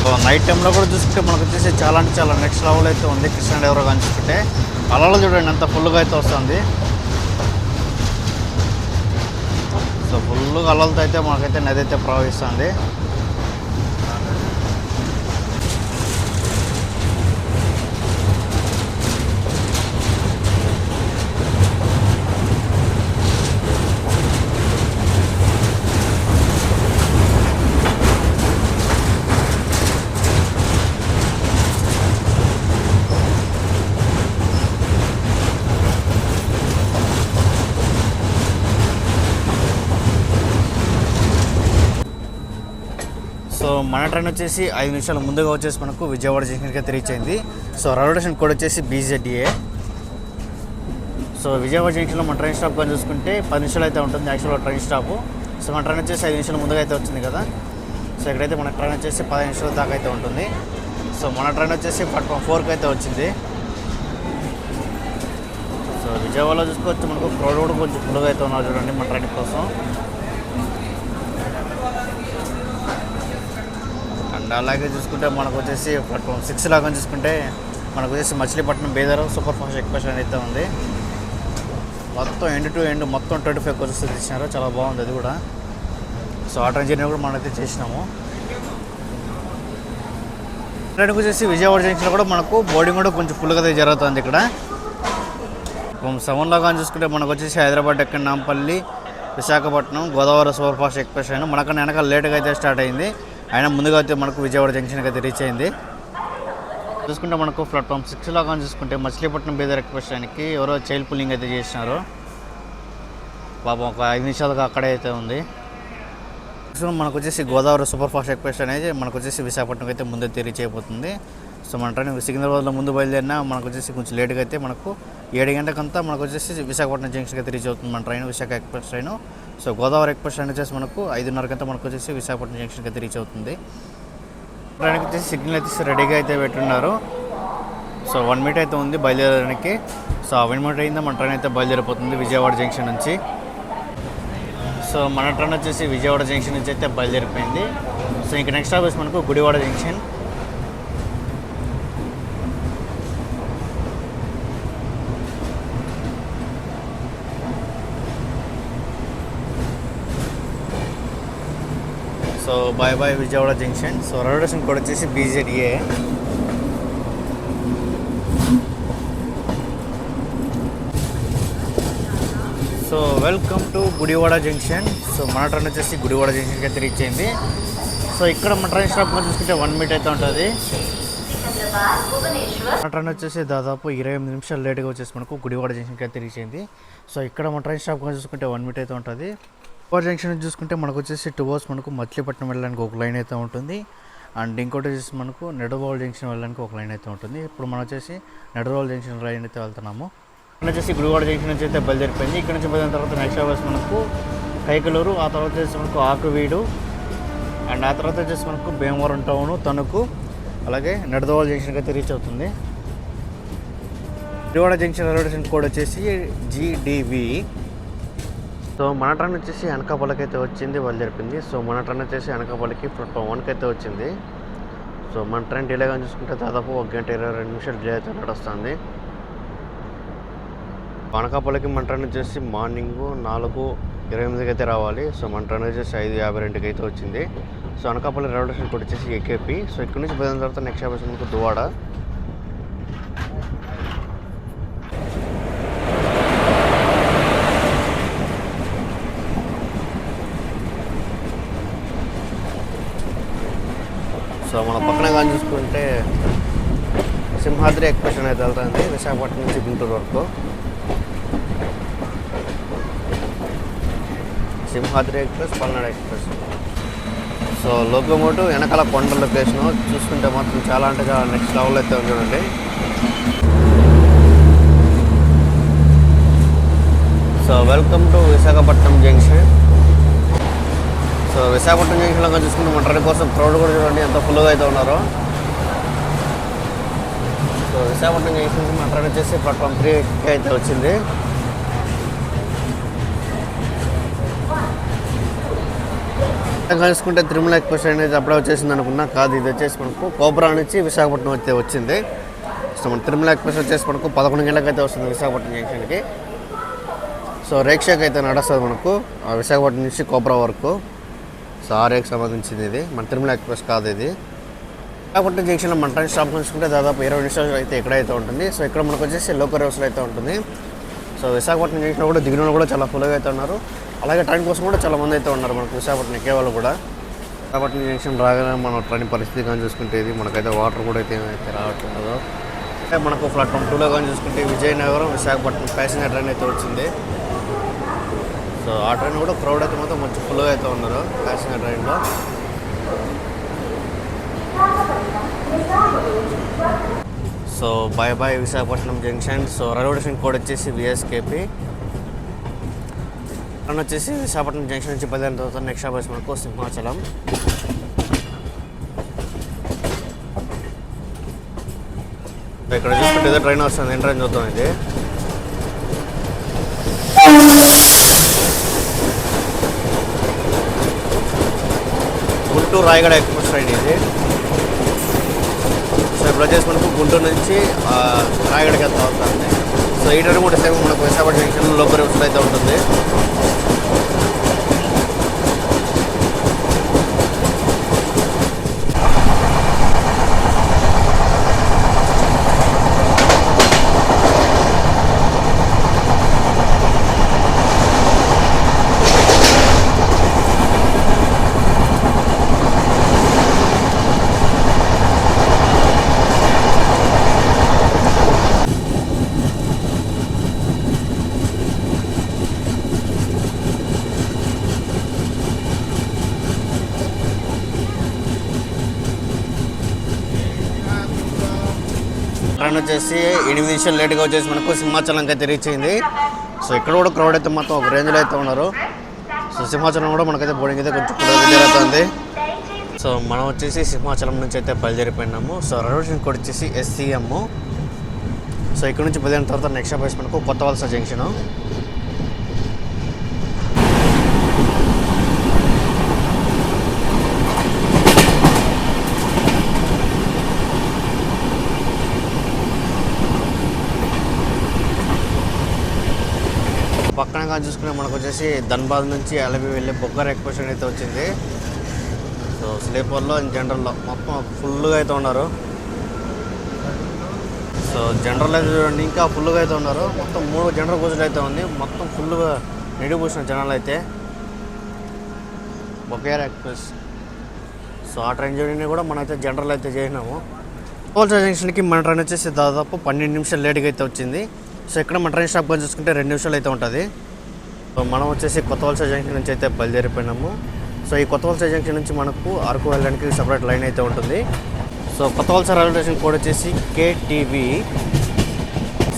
సో నైట్ టైంలో కూడా చూసుకుంటే మనకు వచ్చేసి చాలా అంటే చాలా నెక్స్ట్ లెవెల్ అయితే ఉంది. కృష్ణా రివర్ కానీ చూసుకుంటే అలలు చూడండి ఎంత ఫుల్గా అయితే వస్తుంది. సో ఫుల్గా అలలతో అయితే మనకైతే నది అయితే ప్రవహిస్తుంది. సో మన ట్రైన్ వచ్చేసి 5 నిమిషాల ముందుగా వచ్చేసి మనకు విజయవాడ జంక్షన్కి అయితే రీచ్ అయింది. సో రైల్వే స్టేషన్ కోడ్ వచ్చేసి BZDA. సో విజయవాడ జంక్షన్లో మన ట్రైన్ స్టాప్ కానీ చూసుకుంటే 10 నిమిషాలు అయితే ఉంటుంది యాక్చువల్గా ట్రైన్ స్టాప్. సో మన ట్రైన్ వచ్చేసి 5 నిమిషాల ముందుగా అయితే వచ్చింది కదా. సో ఇక్కడైతే మన ట్రైన్ వచ్చేసి 10 నిమిషాల దాకా అయితే ఉంటుంది. సో మన ట్రైన్ వచ్చేసి ప్లాట్ఫామ్ 4కి అయితే వచ్చింది. సో విజయవాడలో చూసుకోవచ్చు మనకు క్రౌడ్ కూడా కొంచెం ఫుల్గా అయితే ఉన్నారు చూడండి మన ట్రైన్ కోసం. అండ్ అలాగే చూసుకుంటే మనకు వచ్చేసి ప్లాట్ఫామ్ 6 లాగా చూసుకుంటే మనకు వచ్చేసి Machilipatnam Bidar super fast express అయితే ఉంది. మొత్తం ఎండ్ టు ఎండ్ మొత్తం 25 కోచెస్ ఇచ్చినారు. చాలా బాగుంది అది కూడా. సో ఆ ట్రైన్ జర్నీ కూడా మనమైతే చేసినాము. ట్రైన్కి వచ్చేసి విజయవాడ జంక్షన్లో కూడా మనకు బోర్డింగ్ కూడా కొంచెం ఫుల్గా అయితే జరుగుతుంది. ఇక్కడ 7 లాగా చూసుకుంటే మనకు వచ్చేసి హైదరాబాద్ ఎక్కడ Nampally Visakhapatnam Godavari super fast express అయినా మనకన్నా వెనకాల లేట్గా అయితే స్టార్ట్ అయింది. అయినా ముందుగా అయితే మనకు విజయవాడ జంక్షన్కి అయితే రీచ్ అయింది. చూసుకుంటే మనకు ప్లాట్ఫామ్ 6 లాగా చూసుకుంటే మచిలీపట్నం బీదర్ ఎక్స్ప్రెస్ ట్రైన్కి ఎవరో చైల్డ్ పుల్లింగ్ అయితే చేసినారు. పాపం ఒక 5 నిమిషాలుగా అక్కడే అయితే ఉంది. మనకు వచ్చేసి గోదావరి సూపర్ ఫాస్ట్ ఎక్స్ప్రెస్ అనేది మనకు వచ్చేసి విశాఖపట్నంకి అయితే ముందైతే రీచ్ అయిపోతుంది. సో మన ట్రైన్ సికింద్రాబాద్లో ముందు బయలుదేరినా మనకు వచ్చేసి కొంచెం లేట్గా అయితే మనకు 7 గంటలకంతా మనకు వచ్చేసి విశాఖపట్నం జంక్షన్కి అయితే రీచ్ అవుతుంది మన train, Visakha express train. So Godavari express train వచ్చేసి మనకు 5:30 మనకు వచ్చేసి విశాఖపట్నం జంక్షన్కి అయితే రీచ్ అవుతుంది. ట్రైన్కి వచ్చేసి సిగ్నల్ అయితే రెడీగా అయితే పెట్టున్నారు. సో 1 మినిట్ అయితే ఉంది బయలుదేరడానికి. సో 1 మినిట్ అయిందా మన ట్రైన్ అయితే బయలుదేరిపోతుంది విజయవాడ జంక్షన్ నుంచి. సో మన ట్రైన్ వచ్చేసి విజయవాడ జంక్షన్ నుంచి అయితే బయలుదేరిపోయింది. సో ఇంకా నెక్స్ట్ స్టాప్ వచ్చి మనకు Gudivada junction. So bye bye Vijayawada junction. So railway station code వచ్చేసి BZA. So welcome to Gudivada junction. So మన ట్రైన్ వచ్చేసి గుడివాడ జంక్షన్కి అయితే రీచ్ అయింది. సో ఇక్కడ మన ట్రైన్ స్టాప్ చూసుకుంటే 1 మినిట్ అయితే ఉంటుంది. మన ట్రైన్ వచ్చేసి దాదాపు 28 నిమిషాలు లేట్గా వచ్చేసి మనకు గుడివాడ జంక్షన్కి అయితే రీచ్ అయింది. సో ఇక్కడ మన ట్రైన్ స్టాప్ చూసుకుంటే 1 మినిట్ అయితే ఉంటుంది. గుడివాడ జంక్షన్ చూసుకుంటే మనకు వచ్చేసి టువర్డ్స్ మనకు మచిలీపట్నం వెళ్ళడానికి ఒక లైన్ అయితే ఉంటుంది. అండ్ ఇంకోటి వచ్చేసి మనకు నెడబాల్ జంక్షన్ వెళ్ళడానికి ఒక లైన్ అయితే ఉంటుంది. ఇప్పుడు మనం వచ్చేసి నెడబాల్ జంక్షన్ లైన్ అయితే వెళ్తున్నాము. ఇక్కడ వచ్చేసి గుడివాడ జంక్షన్ నుంచి అయితే బయలుదేరిపోయింది. ఇక్కడ నుంచి బయలుదేరిన తర్వాత నెక్స్ట్ అవర్స్ మనకు కైకలూరు, ఆ తర్వాత వచ్చేసి మనకు ఆకువీడు, అండ్ ఆ తర్వాత వచ్చేసి మనకు భీమవరం టౌను, తణుకు, అలాగే నెడదవాల్ జంక్షన్కి అయితే రీచ్ అవుతుంది. Gudivada junction railway station code వచ్చేసి GDV. సో మన ట్రైన్ వచ్చేసి అనకాపల్లికి అయితే వచ్చింది, బయలుదేరిపోయింది. సో మన ట్రైన్ వచ్చేసి అనకాపల్లికి ప్లాట్ఫామ్ 1కి అయితే వచ్చింది. సో మన ట్రైన్ డిలేగా చూసుకుంటే దాదాపు 1 గంట 22 నిమిషాలు డిలే అయితే నడుస్తుంది. అనకాపల్లికి మన ట్రైన్ వచ్చేసి మార్నింగ్ 4:28కి అయితే రావాలి. సో మన ట్రైన్ వచ్చేసి 5:52కి అయితే వచ్చింది. సో అనకాపల్లి రైల్వే స్టేషన్ కూడా వచ్చేసి AKP. సో ఇక్కడ నుంచి బయలుదేరిన తర్వాత నెక్స్ట్ స్టాప్ మనకు దువ్వాడ. సో మన పక్కన కానీ చూసుకుంటే సింహాద్రి ఎక్స్ప్రెస్ అయితే వెళ్తుంది విశాఖపట్నం నుంచి గుంటూరు వరకు. Simhadri express, Palnadu express. So locomotive వెనకాల కొండ లొకేషన్ చూసుకుంటే మాత్రం చాలా అంటే చాలా నెక్స్ట్ లెవెల్ అయితే చూడండి. So welcome to Visakhapatnam junction. So Visakhapatnam జంక్షన్లో చూసుకుంటే మన ట్రైన్ కోసం క్రౌడ్ కూడా చూడండి ఎంత ఫుల్గా అయితే ఉన్నారో. సో విశాఖపట్నం జంక్షన్ మన ట్రైన్ వచ్చేసి ప్లాట్ఫామ్ 3కి అయితే వచ్చింది. చూసుకుంటే తిరుమల ఎక్స్ప్రెస్ అనేది అప్పుడే వచ్చేసింది అనుకున్నా, కాదు ఇది వచ్చేసి మనకు కోబ్రా నుంచి విశాఖపట్నం అయితే వచ్చింది. సో మన తిరుమల ఎక్స్ప్రెస్ వచ్చేసి మనకు 11 గంటలకు అయితే వస్తుంది విశాఖపట్నం జంక్షన్కి. సో రేక్షాకి అయితే నడుస్తుంది మనకు విశాఖపట్నం నుంచి కోబ్రా వరకు. సో ఆర్ఏకి సంబంధించింది ఇది, మన తిరుమల ఎక్స్ప్రెస్ కాదు ఇది. విశాఖపట్నం జంక్షన్లో మన ట్రైన్ స్టాప్ చూసుకుంటే దాదాపు 20 నిమిషాలు అయితే ఎక్కడైతే ఉంటుంది. సో ఇక్కడ మనకు వచ్చేసి లోకల్ రేవ్స్లో అయితే ఉంటుంది. సో విశాఖపట్నం జంక్షన్లో కూడా దిగిన వాళ్ళు కూడా చాలా ఫుల్గా అయితే ఉన్నారు. అలాగే ట్రైన్ కోసం కూడా చాలా మంది అయితే ఉన్నారు మనకు విశాఖపట్నం ఎక్కే వాళ్ళు కూడా. విశాఖపట్నం జంక్షన్ రాగానే మన ట్రైన్ పరిస్థితి కానీ చూసుకుంటే ఇది మనకైతే వాటర్ కూడా అయితే రావట్లేదు. మనకు ప్లాట్ఫామ్ 2లో కానీ చూసుకుంటే విజయనగరం విశాఖపట్నం ప్యాసింజర్ ట్రైన్ అయితే వచ్చింది. సో ఆ ట్రైన్ కూడా క్రౌడ్ అయితే మొత్తం మంచి ఫుల్గా అయితే ఉన్నారు ప్యాసింజర్ ట్రైన్లో. So bye bye Visakhapatnam junction. So railway station code వచ్చేసి VSKP. ట్రైన్ వచ్చేసి విశాఖపట్నం జంక్షన్ నుంచి బయలుదేరిన తర్వాత నెక్స్ట్ స్టాప్ వచ్చి మనకు సింహాచలం. ఇక్కడ చూసుకుంటే ఏదో ట్రైన్ వస్తుంది, ఏం ట్రైన్ చూద్దాం ఇది. గుంటూరు రాయగడ ఎక్స్ప్రెస్ ట్రైన్ ఇది. సో ఇప్పుడు వచ్చేసి మనకు గుంటూరు నుంచి రాయగడకి వెళ్తా అవుతుంది. సో ఈ ట్రైన్ కూడా సేమ్ మనకు విశాఖపట్నం జంక్షన్ లోకల్ రేవ్స్లో అయితే ఉంటుంది. ట్రైన్ వచ్చేసి 8 నిమిషాలు లేట్గా వచ్చేసి మనకు సింహాచలంకి అయితే రీచ్ అయింది. సో ఇక్కడ కూడా క్రౌడ్ అయితే మొత్తం ఒక రేంజ్లో అయితే ఉన్నారు. సో సింహాచలం కూడా మనకైతే బోర్డింగ్ అయితే కొంచెం జరుగుతుంది. సో మనం వచ్చేసి సింహాచలం నుంచి అయితే బయలుదేరిపోయినాము. సో రైల్వే కోడ్ వచ్చేసి SCM. సో ఇక్కడ నుంచి బయలుదేరిన తర్వాత నెక్స్ట్ స్టాప్ మనకు కొత్త వలస జంక్షన్. పక్కన కానీ చూసుకునే మనకు వచ్చేసి ధన్బాద్ నుంచి అలబి వెళ్ళే బొగ్గర్ ఎక్స్ప్రెషన్ అయితే వచ్చింది. సో స్లీపర్లో జనరల్లో మొత్తం ఫుల్గా అయితే ఉన్నారు. సో జనరల్ అయితే చూడండి ఇంకా ఫుల్గా అయితే ఉన్నారు. మొత్తం 3 జనరల్ కోచ్లు అయితే ఉంది. మొత్తం ఫుల్గా నిండిపోసిన జనాలు అయితే బొగ్గర్ ఎక్స్ప్రెస్. సో ఆ ట్రైన్ జర్నీ కూడా మనమైతే జనరల్ అయితే చేసినాము. కోల్సా జంక్షన్కి మన ట్రైన్ వచ్చేసి దాదాపు 12 నిమిషాలు లేట్గా అయితే వచ్చింది. సో ఇక్కడ మన ట్రైన్ స్టాప్ కొని చూసుకుంటే 2 నిమిషాలు అయితే ఉంటుంది. సో మనం వచ్చేసి కొత్త వలస జంక్షన్ నుంచి అయితే బయలుదేరిపోయినాము. సో ఈ కొత్త వలస జంక్షన్ నుంచి మనకు అరకు వెళ్ళడానికి సపరేట్ లైన్ అయితే ఉంటుంది. సో కొత్త వలస రైల్వే స్టేషన్ కోడ్ వచ్చేసి KTV.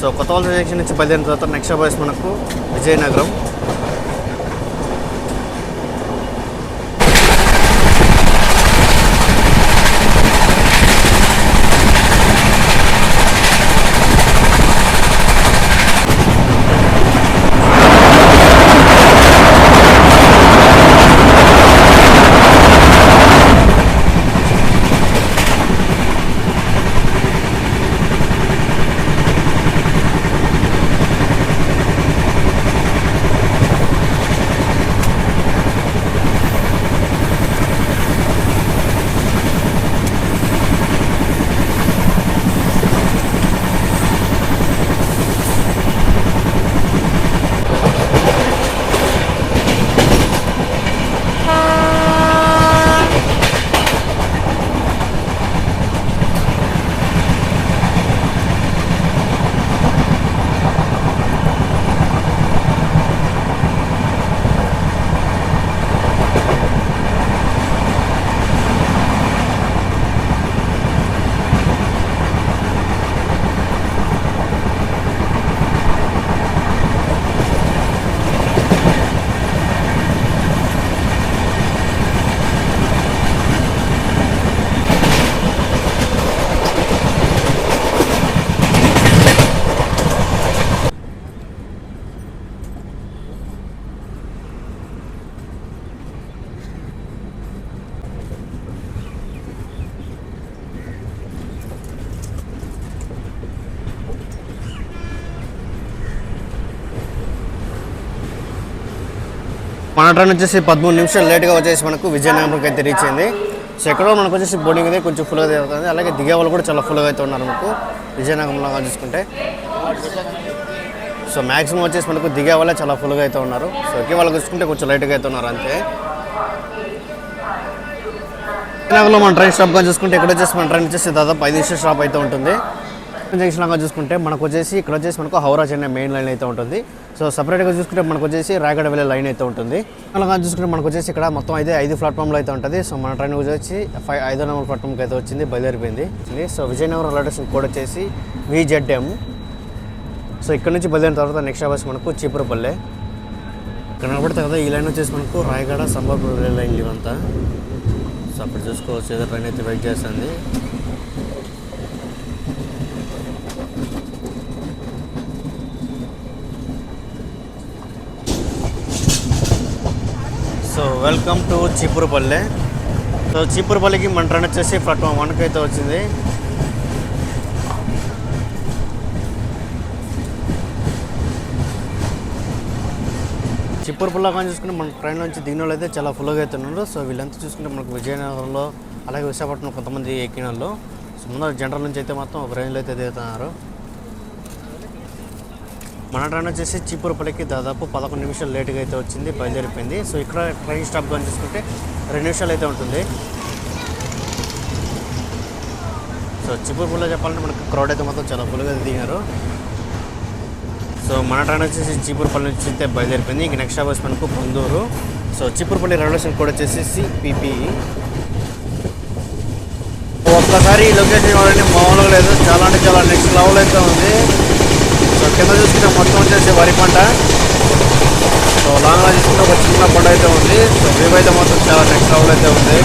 సో కొత్త వలస జంక్షన్ నుంచి బయలుదేరిన తర్వాత నెక్స్ట్ బస్ మనకు విజయనగరం. మన ట్రైన్ వచ్చేసి 13 నిమిషాలు లేట్గా వచ్చేసి మనకు విజయనగరంకి అయితే రీచ్ అయింది. సో ఎక్కడో మనకు వచ్చేసి బోర్డింగ్ అయితే కొంచెం ఫుల్గా జరుగుతుంది. అలాగే దిగే వాళ్ళు కూడా చాలా ఫుల్గా అయితే ఉన్నారు మనకు విజయనగరంలో చూసుకుంటే. సో మ్యాక్సిమం వచ్చేసి మనకు దిగే వాళ్ళే చాలా ఫుల్గా అయితే ఉన్నారు. సో ఎక్కే వాళ్ళు చూసుకుంటే కొంచెం లైట్గా అయితే ఉన్నారు అంతే. విజయనగరంలో మన ట్రైన్ స్టాప్ గా చూసుకుంటే ఇక్కడ వచ్చేసి మన ట్రైన్ వచ్చేసి దాదాపు 5 నిమిషాలు స్టాప్ అయితే ఉంటుంది. జంక్షన్ లాగా చూసుకుంటే మనకు వచ్చేసి ఇక్కడ వచ్చేసి మనకు హౌరా చెన్నై మెయిన్ లైన్ అయితే ఉంటుంది. సో సపరేట్గా చూసుకుంటే మనకు వచ్చేసి రాయగడ వెళ్ళే లైన్ అయితే ఉంటుంది. అలాగా చూసుకుంటే మనకు వచ్చేసి ఇక్కడ మొత్తం అయితే 5 ప్లాట్ఫామ్లో అయితే ఉంటుంది. సో మన ట్రైన్ వచ్చేసి 5వ నెంబర్ ప్లాట్ఫామ్కి అయితే వచ్చింది, బయలుదేరిపోయింది. So Vizianagaram railway station code వచ్చేసి VZM. సో ఇక్కడ నుంచి బయలుదేరిన తర్వాత నెక్స్ట్ బస్ మనకు చీపురపల్లె. ఇక్కడ కనబడితే కదా ఈ లైన్ వచ్చేసి మనకు రాయగడ సంబర్పూర్ వెళ్ళే లైన్ ఇవంతా. సో అక్కడ చూసుకోవచ్చు ఏదో ట్రైన్ అయితే వెయిట్ చేస్తుంది. So welcome to Cheepurupalle. So చీపురపల్లికి మన ట్రైన్ వచ్చేసి ప్లాట్ఫామ్ 1కి అయితే వచ్చింది. చీపురపల్లి కానీ చూసుకుంటే మన ట్రైన్ నుంచి దిగిన వాళ్ళు అయితే చాలా ఫుల్గా అయితే ఉన్నారు. సో వీళ్ళంతా చూసుకుంటే మనకు విజయనగరంలో అలాగే విశాఖపట్నం కొంతమంది ఎక్కిన వాళ్ళు. సో ముందర జనరల్ నుంచి అయితే మొత్తం ఒక రేంజ్లో అయితే దిగుతున్నారు. మన ట్రైన్ వచ్చేసి చీపురపల్లికి దాదాపు 11 నిమిషాలు లేట్గా అయితే వచ్చింది, బయలుదేరిపోయింది. సో ఇక్కడ ట్రైన్ స్టాప్ కానీ చూసుకుంటే 2 నిమిషాలు అయితే ఉంటుంది. సో చీపురపల్లిలో చెప్పాలంటే మనకు క్రౌడ్ అయితే మొత్తం చాలా ఫుల్గా దిగారు. సో మన ట్రైన్ వచ్చేసి చీపురపల్లి నుంచి అయితే బయలుదేరిపోయింది. ఇంక నెక్స్ట్ బస్ మనకు Ponduru. So Cheepurupalli railway station code వచ్చేసి CPP. ఒక్కసారి ఈ లొకేషన్ వాడిని మామూలుగా లేదు, చాలా అంటే చాలా నెక్స్ట్ లెవెల్ అయితే ఉంది. సో కింద చూసుకుంటే మొత్తం వచ్చేసి వరి పంట. సో లాంగ్లో చూసుకుంటే ఒక చిన్న పంట అయితే ఉంది. సో వ్యూ అయితే మొత్తం చాలా నెక్స్ట్ లెవెల్ అయితే ఉంది.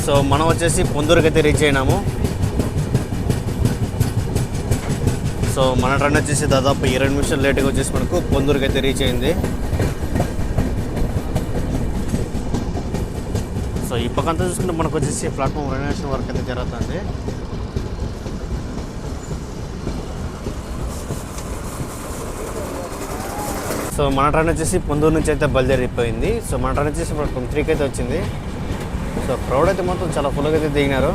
సో మనం వచ్చేసి పొందూరుకి అయితే రీచ్ అయినాము. సో మన ట్రైన్ వచ్చేసి దాదాపు 20 నిమిషాలు లేట్గా వచ్చేసి మనకు పొందూరుకి అయితే రీచ్ అయింది. సో ఈ పక్కంతా చూసుకుంటే మనకు వచ్చేసి ప్లాట్ఫామ్ రెనోవేషన్ వర్క్ అయితే జరుగుతుంది. సో మన ట్రైన్ వచ్చేసి పొందూరు నుంచి అయితే బయలుదేరిపోయింది. సో మన ట్రైన్ వచ్చేసి ఇప్పుడు 3కి అయితే వచ్చింది. సో క్రౌడ్ అయితే మొత్తం చాలా ఫుల్గా అయితే దిగినారు.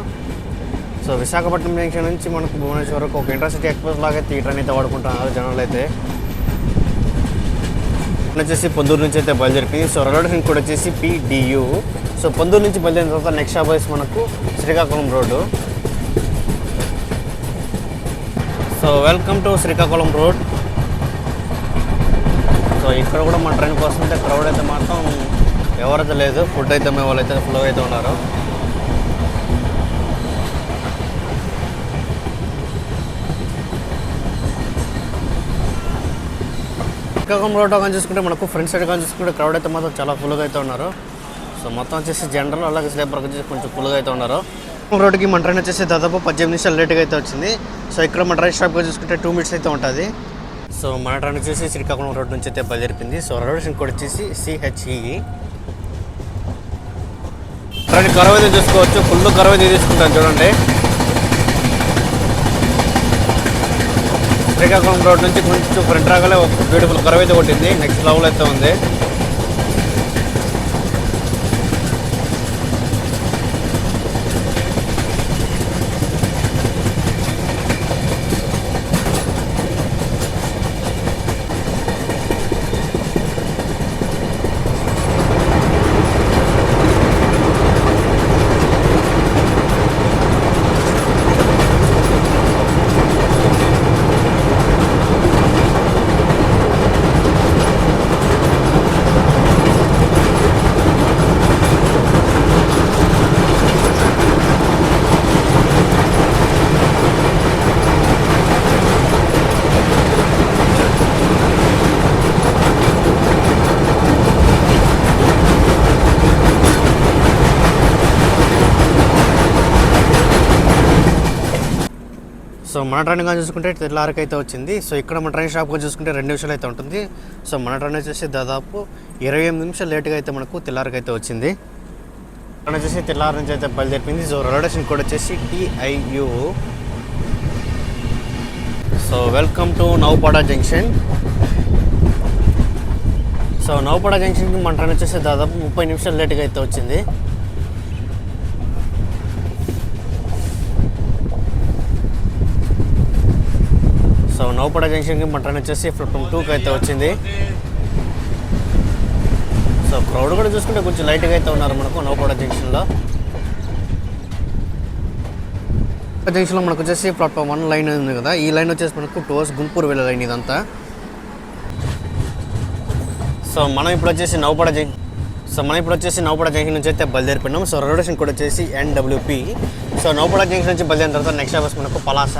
సో విశాఖపట్నం జంక్షన్ నుంచి మనకు భువనేశ్వర్ వరకు ఒక ఇంటర్సిటీ ఎక్స్ప్రెస్ లాగా అయితే ఈ ట్రైన్ అయితే వాడుకుంటున్నారు జనాలు అయితే. వచ్చేసి పొందూరు నుంచి అయితే బయలుదేరిపోయింది. సో రైల్వే స్టేషన్ కూడా వచ్చేసి PDU. సో పొందూరు నుంచి బయలుదేరిన తర్వాత నెక్స్ట్ స్టాప్ వచ్చేసి మనకు Srikakulam road. So welcome to Srikakulam road. So ఇక్కడ కూడా మన ట్రైన్ కోసం అయితే క్రౌడ్ అయితే మాత్రం ఎవరైతే లేదు, ఫుడ్ అయితే మేము వాళ్ళైతే ఫుల్గా అయితే ఉన్నారు. శ్రీకాకుళం రోడ్ కానీ చూసుకుంటే మనకు ఫ్రంట్ సైడ్ కానీ చూసుకుంటే క్రౌడ్ అయితే మాత్రం చాలా ఫుల్గా అయితే ఉన్నారు. సో మొత్తం వచ్చేసి జనరల్ అలాగే స్లీపర్ వచ్చేసి కొంచెం ఫుల్గా అయితే ఉన్నారు. రోడ్డుకి మన ట్రైన్ వచ్చేసి దాదాపు 18 నిమిషాలు లేట్గా అయితే వచ్చింది. సో ఇక్కడ మన ట్రైన్ స్టాప్గా చూసుకుంటే 2 మినిట్స్ అయితే ఉంటుంది. సో మన ట్రైన్ వచ్చేసి శ్రీకాకుళం రోడ్ నుంచి అయితే బయలుదేరిపోయింది. సో రైల్వే స్టేషన్ కూడా వచ్చేసి CHE. ట్రైన్ కర్వ్ అయితే చూసుకోవచ్చు, ఫుల్ కర్వ్ అయితే తీసుకుంటాను చూడండి. శ్రీకాకుళం రోడ్ నుంచి కొంచెం ఫ్రంట్ రాగానే ఒక బ్యూటిఫుల్ కర్వ్ అయితే కొట్టింది, నెక్స్ట్ లెవెల్ అయితే ఉంది. సో మన ట్రైన్ కానీ చూసుకుంటే తెల్లారికి అయితే వచ్చింది. సో ఇక్కడ మన ట్రైన్ స్టాప్గా చూసుకుంటే 2 నిమిషాలు అయితే ఉంటుంది. సో మన ట్రైన్ వచ్చేసి దాదాపు 28 నిమిషాలు లేట్గా అయితే మనకు తెల్లారికి అయితే వచ్చింది. ట్రైన్ వచ్చేసి తెల్లారి నుంచి అయితే బయలుదేరిపోయింది. సో రైల్వే స్టేషన్ కూడా వచ్చేసి TIU. So welcome to Naupada junction. So Naupada జంక్షన్కి మన ట్రైన్ వచ్చేసి దాదాపు 30 నిమిషాలు లేట్గా అయితే వచ్చింది. సో నౌపాడ జంక్షన్కి మన ట్రైన్ వచ్చేసి ప్లాట్ఫామ్ 2కి అయితే వచ్చింది. సో క్రౌడ్ కూడా చూసుకుంటే కొంచెం లైట్గా అయితే ఉన్నారు మనకు నౌపాడ జంక్షన్లో. జంక్షన్లో మనకు వచ్చేసి ప్లాట్ఫామ్ 1 లైన్ ఉంది కదా, ఈ లైన్ వచ్చేసి మనకు టువర్డ్స్ గుంటూరు వెళ్ళే లైన్ ఇదంతా. సో మనం ఇప్పుడు వచ్చేసి నౌపాడ జంక్షన్ నుంచి అయితే బయలుదేరిపోయినాం. సో రైల్వే స్టేషన్ కూడా వచ్చేసి NWP. సో నౌపాడ జంక్షన్ నుంచి బయలుదేరిన తర్వాత నెక్స్ట్ బస్ మనకు Palasa.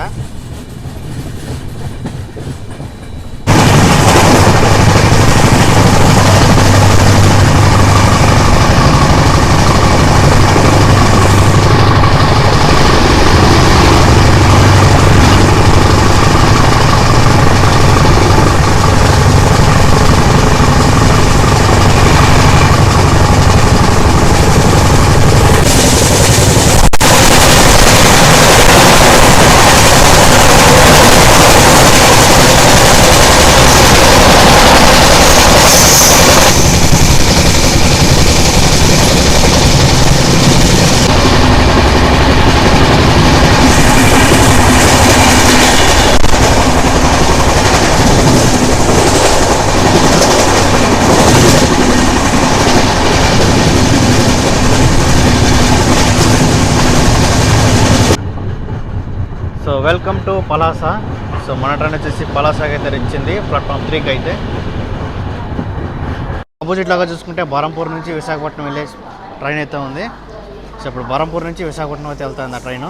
So welcome to Palasa. So మన ట్రైన్ వచ్చేసి పలాసాకి అయితే ఇచ్చింది ప్లాట్ఫామ్ 3కి అయితే. ఆపోజిట్ లాగా చూసుకుంటే బరంపూర్ నుంచి విశాఖపట్నం వెళ్ళే ట్రైన్ అయితే ఉంది. సో ఇప్పుడు బరంపూర్ నుంచి విశాఖపట్నం అయితే వెళ్తుంది ఆ ట్రైన్.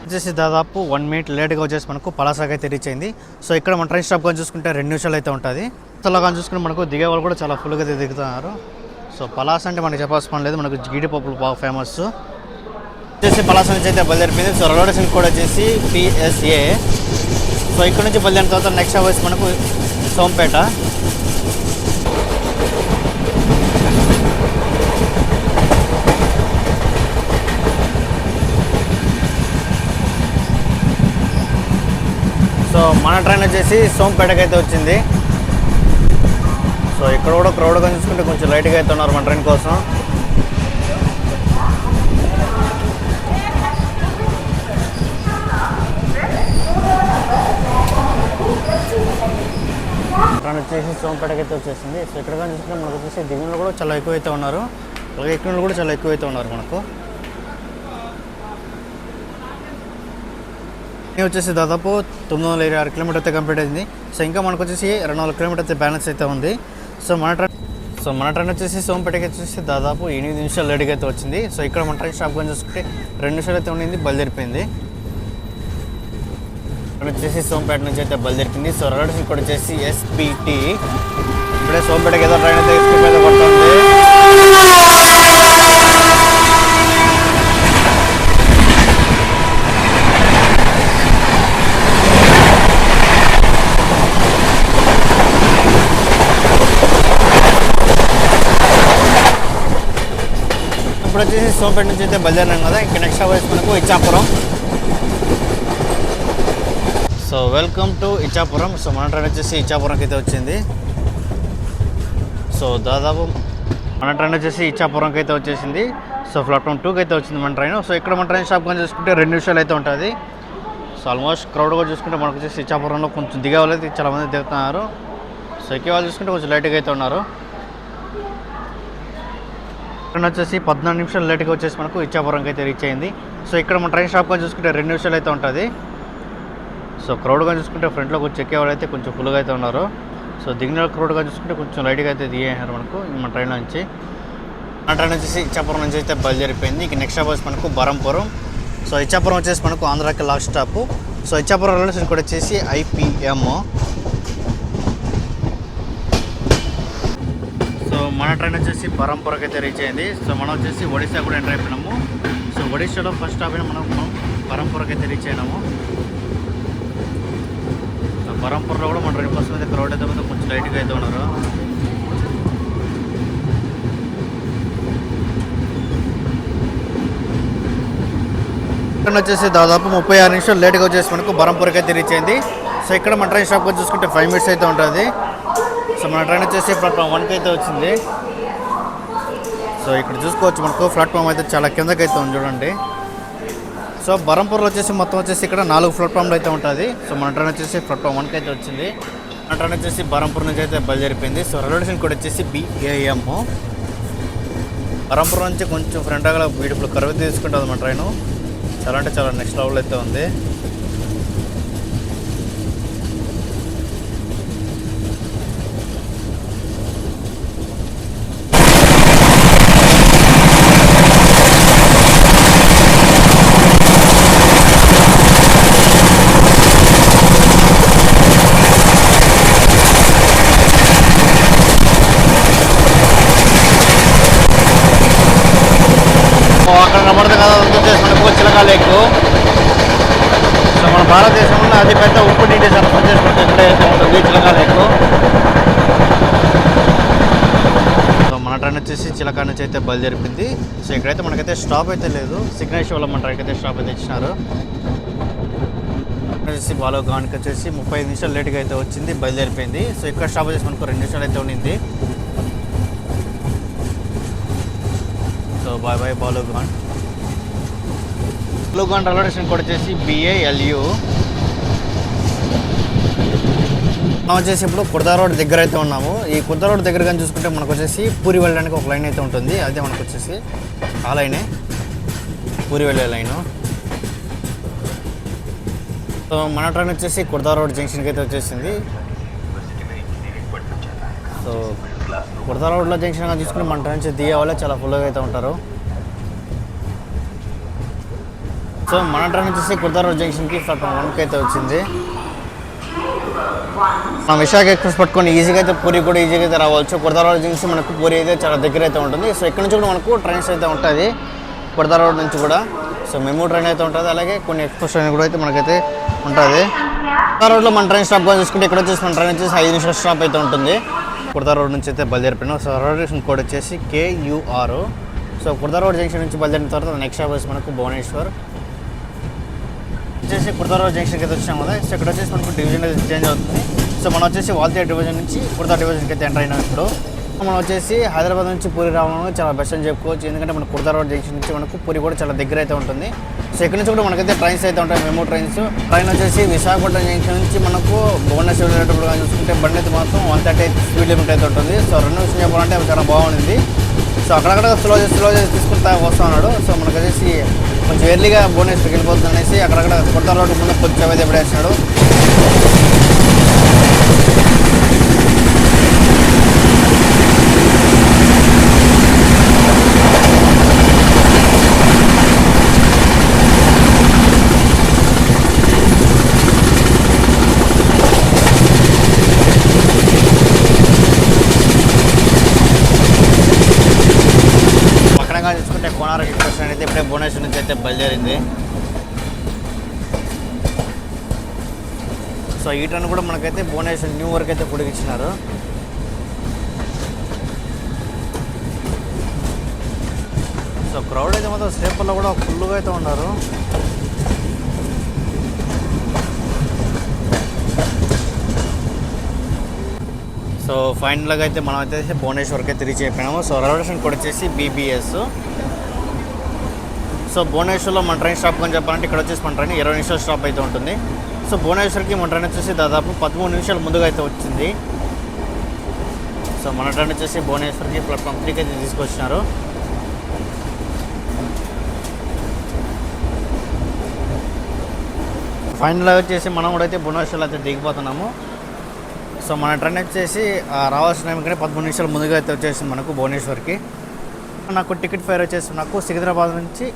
వచ్చేసి దాదాపు 1 మినిట్ లేట్గా వచ్చేసి మనకు పలాసాకి అయితే రీచ్ అయింది. సో ఇక్కడ మన ట్రైన్ స్టాప్ కానీ చూసుకుంటే 2 నిమిషాలు అయితే ఉంటుంది. అలా కానీ చూసుకుంటే మనకు దిగే వాళ్ళు కూడా చాలా ఫుల్గా అయితే దిగుతున్నారు. సో పలాస అంటే మనకు చెప్పాల్సిన పని లేదు, మనకు జీడిపప్పులు బాగా ఫేమస్. వచ్చేసి పలాస నుంచి అయితే బయలుదేరిపోయింది. సో రైల్వే స్టేషన్ కూడా వచ్చేసి PSA. సో ఇక్కడ నుంచి బయలుదేరిన తర్వాత నెక్స్ట్ అవర్స్ మనకు సోంపేట. సో మన ట్రైన్ వచ్చేసి సోంపేటకి అయితే వచ్చింది. సో ఇక్కడ కూడా క్రౌడ్గా చూసుకుంటే కొంచెం లైట్గా అయితే ఉన్నారు మన ట్రైన్ కోసం. ట్రైన్ వచ్చేసి సోంపేటకి అయితే వచ్చేసింది. సో ఇక్కడ కానీ చూసుకుంటే మనకు వచ్చేసి దిగులు కూడా చాలా ఎక్కువైతే ఉన్నారు, అలాగే ఎక్కడ కూడా చాలా ఎక్కువైతే ఉన్నారు మనకు. వచ్చేసి దాదాపు 926 కిలోమీటర్ అయితే కంప్లీట్ అయింది. సో ఇంకా మనకు వచ్చేసి 200 కిలోమీటర్ అయితే బ్యాలెన్స్ అయితే ఉంది. సో మన ట్రైన్ వచ్చేసి సోంపేటకి వచ్చేసి దాదాపు 8 నిమిషాలు లేట్గా అయితే వచ్చింది. సో ఇక్కడ మన ట్రైన్ స్టాప్ కానీ చూసుకుంటే 2 నిమిషాలు అయితే ఉండింది, బయలుదేరిపోయింది. వచ్చేసి సోంపేట నుంచి అయితే బయలుదేరిపోయింది. సో రైల్వే స్టేషన్ కూడా వచ్చేసి SPT. ఇప్పుడే సోంపేటకి ఏదో ట్రైన్ అయితే ఎస్కేప్ అయితే పడుతుంది. ఇప్పుడు వచ్చేసి సోంపేట నుంచి అయితే బయలుదేరినాం కదా, ఇంకా నెక్స్ట్ అవర్స్ మనకు Ichchapuram. So welcome to Ichchapuram. So మన ట్రైన్ వచ్చేసి ఇచ్చాపురంకి అయితే వచ్చింది. సో దాదాపు మన ట్రైన్ వచ్చేసి ఇచ్చాపురంకి అయితే వచ్చేసింది. సో ప్లాట్ఫామ్ 2కి అయితే వచ్చింది మన ట్రైన్. సో ఇక్కడ మన ట్రైన్ స్టాప్ కానీ చూసుకుంటే 2 నిమిషాలు అయితే ఉంటుంది. సో ఆల్మోస్ట్ క్రౌడ్ కూడా చూసుకుంటే మనకు వచ్చేసి ఇచ్చాపురంలో కొంచెం దిగే వాళ్ళు అయితే చాలామంది దిగుతున్నారు. సో ఎక్కే వాళ్ళు చూసుకుంటే కొంచెం లైట్గా అయితే ఉన్నారు. ట్రైన్ వచ్చేసి 14 నిమిషాలు లేట్గా వచ్చేసి మనకు ఇచ్చాపురంకి అయితే రీచ్ అయింది. సో ఇక్కడ మన ట్రైన్ స్టాప్ కానీ చూసుకుంటే 2 నిమిషాలు అయితే ఉంటుంది. సో క్రౌడ్గా చూసుకుంటే ఫ్రంట్లో కొంచెం ఎక్కే వాళ్ళు అయితే కొంచెం ఫుల్గా అయితే ఉన్నారు. సో దిగిన క్రౌడ్గా చూసుకుంటే కొంచెం లైట్గా అయితే దిగేసారు మనకు మన ట్రైన్ నుంచి. మన ట్రైన్ వచ్చేసి ఇచ్చాపురం నుంచి అయితే బయలుదేరిపోయింది. ఇక నెక్స్ట్ స్టాప్ మనకు బరంపురం. సో ఇచ్చాపురం వచ్చేసి మనకు ఆంధ్రాకి last stop. So Ichchapuram railway station కూడా వచ్చేసి IPM. సో మన ట్రైన్ వచ్చేసి బరంపురకి అయితే రీచ్ అయింది. సో మనం వచ్చేసి ఒడిశా కూడా ఎంటర్ అయిపోయినాము. సో ఒడిశాలో ఫస్ట్ స్టాప్ అయినా మనం బరంపురకి అయితే రీచ్ అయినాము. బరంపూర్లో కూడా మన ట్రైన్ కోసం అయితే క్రౌడ్ అయితే కొంచెం లైట్గా అయితే ఉన్నారు. ట్రైన్ వచ్చేసి దాదాపు 36 నిమిషాలు లేట్గా వచ్చేసి మనకు బరంపూర్కి అయితే రీచ్ అయింది. సో ఇక్కడ మన ట్రైన్ స్టాప్ చూసుకుంటే 5 మినిట్స్ అయితే ఉంటుంది. సో మన ట్రైన్ వచ్చేసి ప్లాట్ఫామ్ 1కి అయితే వచ్చింది. సో ఇక్కడ చూసుకోవచ్చు మనకు ప్లాట్ఫామ్ అయితే చాలా కిందకి అయితే ఉంది చూడండి. సో బరంపూర్లో వచ్చేసి మొత్తం వచ్చేసి ఇక్కడ 4 ప్లాట్ఫామ్లు అయితే ఉంటుంది. సో మన ట్రైన్ వచ్చేసి ప్లాట్ఫామ్ 1కి అయితే వచ్చింది. మన ట్రైన్ వచ్చేసి బరంపూర్ నుంచి అయితే బయలుదేరిపోయింది. సో రైల్వే స్టేషన్ కూడా వచ్చేసి BAM. బరంపూర్ నుంచి కొంచెం ఫ్రంట్ గా బ్యూటిఫుల్ కర్వ్ తీసుకుంటుంది మన ట్రైన్. చాలా అంటే చాలా నెక్స్ట్ లెవెల్ అయితే ఉంది. అక్కడ కనబడదు కదా, వచ్చేసి మనకు చిలకా లేక్. సో మన భారతదేశంలో అతి పెద్ద ఉప్పు నీటి సరఫరా వచ్చేసి మనకు ఇక్కడే అయితే ఉంటుంది చిలకా లేక్. సో మన ట్రైన్ వచ్చేసి చిలకా నుంచి అయితే బయలుదేరిపోయింది. సో ఇక్కడైతే మనకైతే స్టాప్ అయితే లేదు, సిగ్నేచర్ వల్ల మన ట్రైన్కి అయితే స్టాప్ అయితే ఇచ్చినారు. వచ్చేసి బాలోగాన్కి వచ్చేసి 35 నిమిషాలు లేట్గా అయితే వచ్చింది, బయలుదేరిపోయింది. సో ఇక్కడ స్టాప్ వచ్చేసి మనకు 2 నిమిషాలు అయితే ఉండింది. So bye bye Balugaon. Balugaon railway station కూడా వచ్చేసి BALU. మనం వచ్చేసి ఇప్పుడు కుర్దా రోడ్ దగ్గర అయితే ఉన్నాము. ఈ కుర్దా రోడ్ దగ్గర కానీ చూసుకుంటే మనకు వచ్చేసి పూరి వెళ్ళడానికి ఒక లైన్ అయితే ఉంటుంది. అదే మనకు వచ్చేసి ఆ లైనే పూరి వెళ్ళే లైను. సో మన ట్రైన్ వచ్చేసి కుర్దా రోడ్ జంక్షన్కి అయితే వచ్చేసింది. సో కుర్దా రోడ్లో జంక్షన్గా తీసుకుని మన ట్రైన్ నుంచి దిగే వాళ్ళే చాలా ఫుల్గా అయితే ఉంటారు. సో మన ట్రైన్ వచ్చేసి కుర్దా రోడ్ జంక్షన్కి ప్లాట్ఫామ్ 1కి అయితే వచ్చింది. మనం విశాఖ ఎక్స్ప్రెస్ పట్టుకొని ఈజీగా అయితే పూరి కూడా ఈజీగా అయితే రావచ్చు. కుర్దా రోడ్ జంక్షన్ మనకు పూరి అయితే చాలా దగ్గర అయితే ఉంటుంది. సో ఇక్కడ నుంచి కూడా మనకు ట్రైన్స్ అయితే ఉంటుంది కుర్దా రోడ్ నుంచి కూడా. సో మెమూ ట్రైన్ అయితే ఉంటుంది, అలాగే కొన్ని ఎక్స్ప్రెస్ ట్రైన్ కూడా అయితే మనకైతే ఉంటుంది. కుర్దా రోడ్లో మన ట్రైన్ స్టాప్గా చూసుకుంటే ఇక్కడ వచ్చేసి మన ట్రైన్ వచ్చేసి 5 నిమిషాల స్టాప్ అయితే ఉంటుంది. కుర్దా రోడ్ నుంచి అయితే బయలుదేరిపోయినాం. సో రైల్వే కోడ్ వచ్చేసి KUR. So Khurda road junction నుంచి బయలుదేరిన తర్వాత నెక్స్ట్ స్టాప్ వచ్చి మనకు భువనేశ్వర్. వచ్చేసి కుర్దా రోడ్ జంక్షన్కి అయితే వచ్చాం కదా. సో ఇక్కడ వచ్చేసి మనకు డివిజన్ అయితే చేంజ్ అవుతుంది. సో మనం వచ్చేసి వాల్తేరు డివిజన్ నుంచి కుర్దా డివిజన్కి అయితే ఎంటర్ అయినాం. ఇప్పుడు మనం వచ్చేసి హైదరాబాద్ నుంచి పూరి రావడం చాలా బెస్ట్ అని చెప్పుకోవచ్చు. ఎందుకంటే మన కుర్దా రోడ్ జంక్షన్ నుంచి మనకు పూరి కూడా చాలా దగ్గర అయితే ఉంటుంది. సో ఇక్కడ నుంచి కూడా మనకైతే ట్రైన్స్ అయితే ఉంటాయి, మెమో ట్రైన్స్. ట్రైన్ వచ్చేసి విశాఖపట్నం జంక్షన్ నుంచి మనకు భువనేశ్వర్ వెళ్ళేటప్పుడు చూసుకుంటే బండి అయితే మాత్రం 130 స్పీడ్ లిమిట్ అయితే ఉంటుంది. సో రెండు విషయం చెప్పాలంటే అవి చాలా బాగుంది. సో అక్కడక్కడ స్లో చేసి తీసుకుంటా వస్తూ ఉన్నాడు. సో మనకు వచ్చేసి కొంచెం ఎర్లీగా భువనేశ్వర్కి వెళ్ళిపోతుంది అనేసి అక్కడక్కడ కుర్దా రోడ్డు ముందు కొంచెం అయితే ఎప్పుడేసినాడు. చూసుకుంటే కోనార్క్ ఎక్స్ప్రెస్ ట్రైన్ అయితే ఇప్పుడే భువనేశ్వర్ నుంచి అయితే బయలుదేరింది. సో ఈ ట్రైన్ కూడా మనకైతే భువనేశ్వర్ న్యూ వరకు అయితే పొడిగించినారు. సో క్రౌడ్ అయితే మాత్రం స్లీపర్లో కూడా ఫుల్గా అయితే ఉన్నారు. సో ఫైనల్గా అయితే మనం అయితే భువనేశ్వర్కి అయితే రీచ్ అయిపోయినాము. సో రైల్వే స్టేషన్ కూడా వచ్చేసి BBS. సో భువనేశ్వర్లో మన ట్రైన్ స్టాప్ అని చెప్పాలంటే ఇక్కడ వచ్చేసి మన ట్రైన్ 20 నిమిషాలు స్టాప్ అయితే ఉంటుంది. సో భువనేశ్వర్కి మన ట్రైన్ వచ్చేసి దాదాపు 13 నిమిషాలు ముందుగా అయితే వచ్చింది. సో మన ట్రైన్ వచ్చేసి భువనేశ్వర్కి ప్లాట్ఫామ్ 3కి అయితే తీసుకొచ్చినారు. ఫైనల్గా వచ్చేసి మనం కూడా అయితే భువనేశ్వర్లో అయితే దిగిపోతున్నాము. సో మన ట్రైన్ వచ్చేసి రావాల్సిన టైం కంటే 13 నిమిషాలు ముందుగా అయితే వచ్చేసింది మనకు భువనేశ్వర్కి. నాకు టికెట్ ఫేర్ వచ్చేసి నాకు సికింద్రాబాద్ నుంచి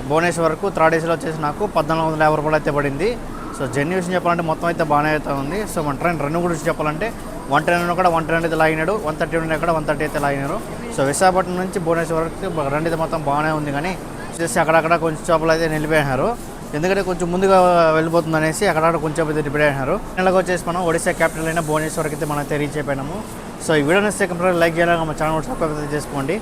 భువనేశ్వర్ వరకు థర్డ్ ఏసీలో వచ్చేసి నాకు 1450 రూపాయలు అయితే పడింది. సో జర్నీ విషయం చెప్పాలంటే మొత్తం అయితే బాగానే అయితే ఉంది. సో మన ట్రైన్ రన్ గురించి చెప్పాలంటే 110 కూడా 110 అయితే లాగినాడు, 130 కూడా 130 అయితే లాగినారు. సో విశాఖపట్నం నుంచి భువనేశ్వర్ వరకు రన్ అయితే మొత్తం బాగానే ఉంది. కానీ వచ్చేసి అక్కడక్కడ కొంచెం చేపలు అయితే నిలిపేసినారు, ఎందుకంటే కొంచెం ముందుగా వెళ్ళిపోతుంది అనేసి అక్కడ కొంచెం అయితే డిపెండ్ అయినారు. నెలకు వచ్చేసి మనం ఒడిశా క్యాపిటల్ అయిన భువనేశ్వర్కి అయితే మనం అయితే రీచ్ అయిపోయినాము. సో ఈ వీడియో నచ్చితే కంపల్సరీ లైక్ చేయాలి, మా ఛానల్ సబ్స్క్రైబ్ చేసుకోండి.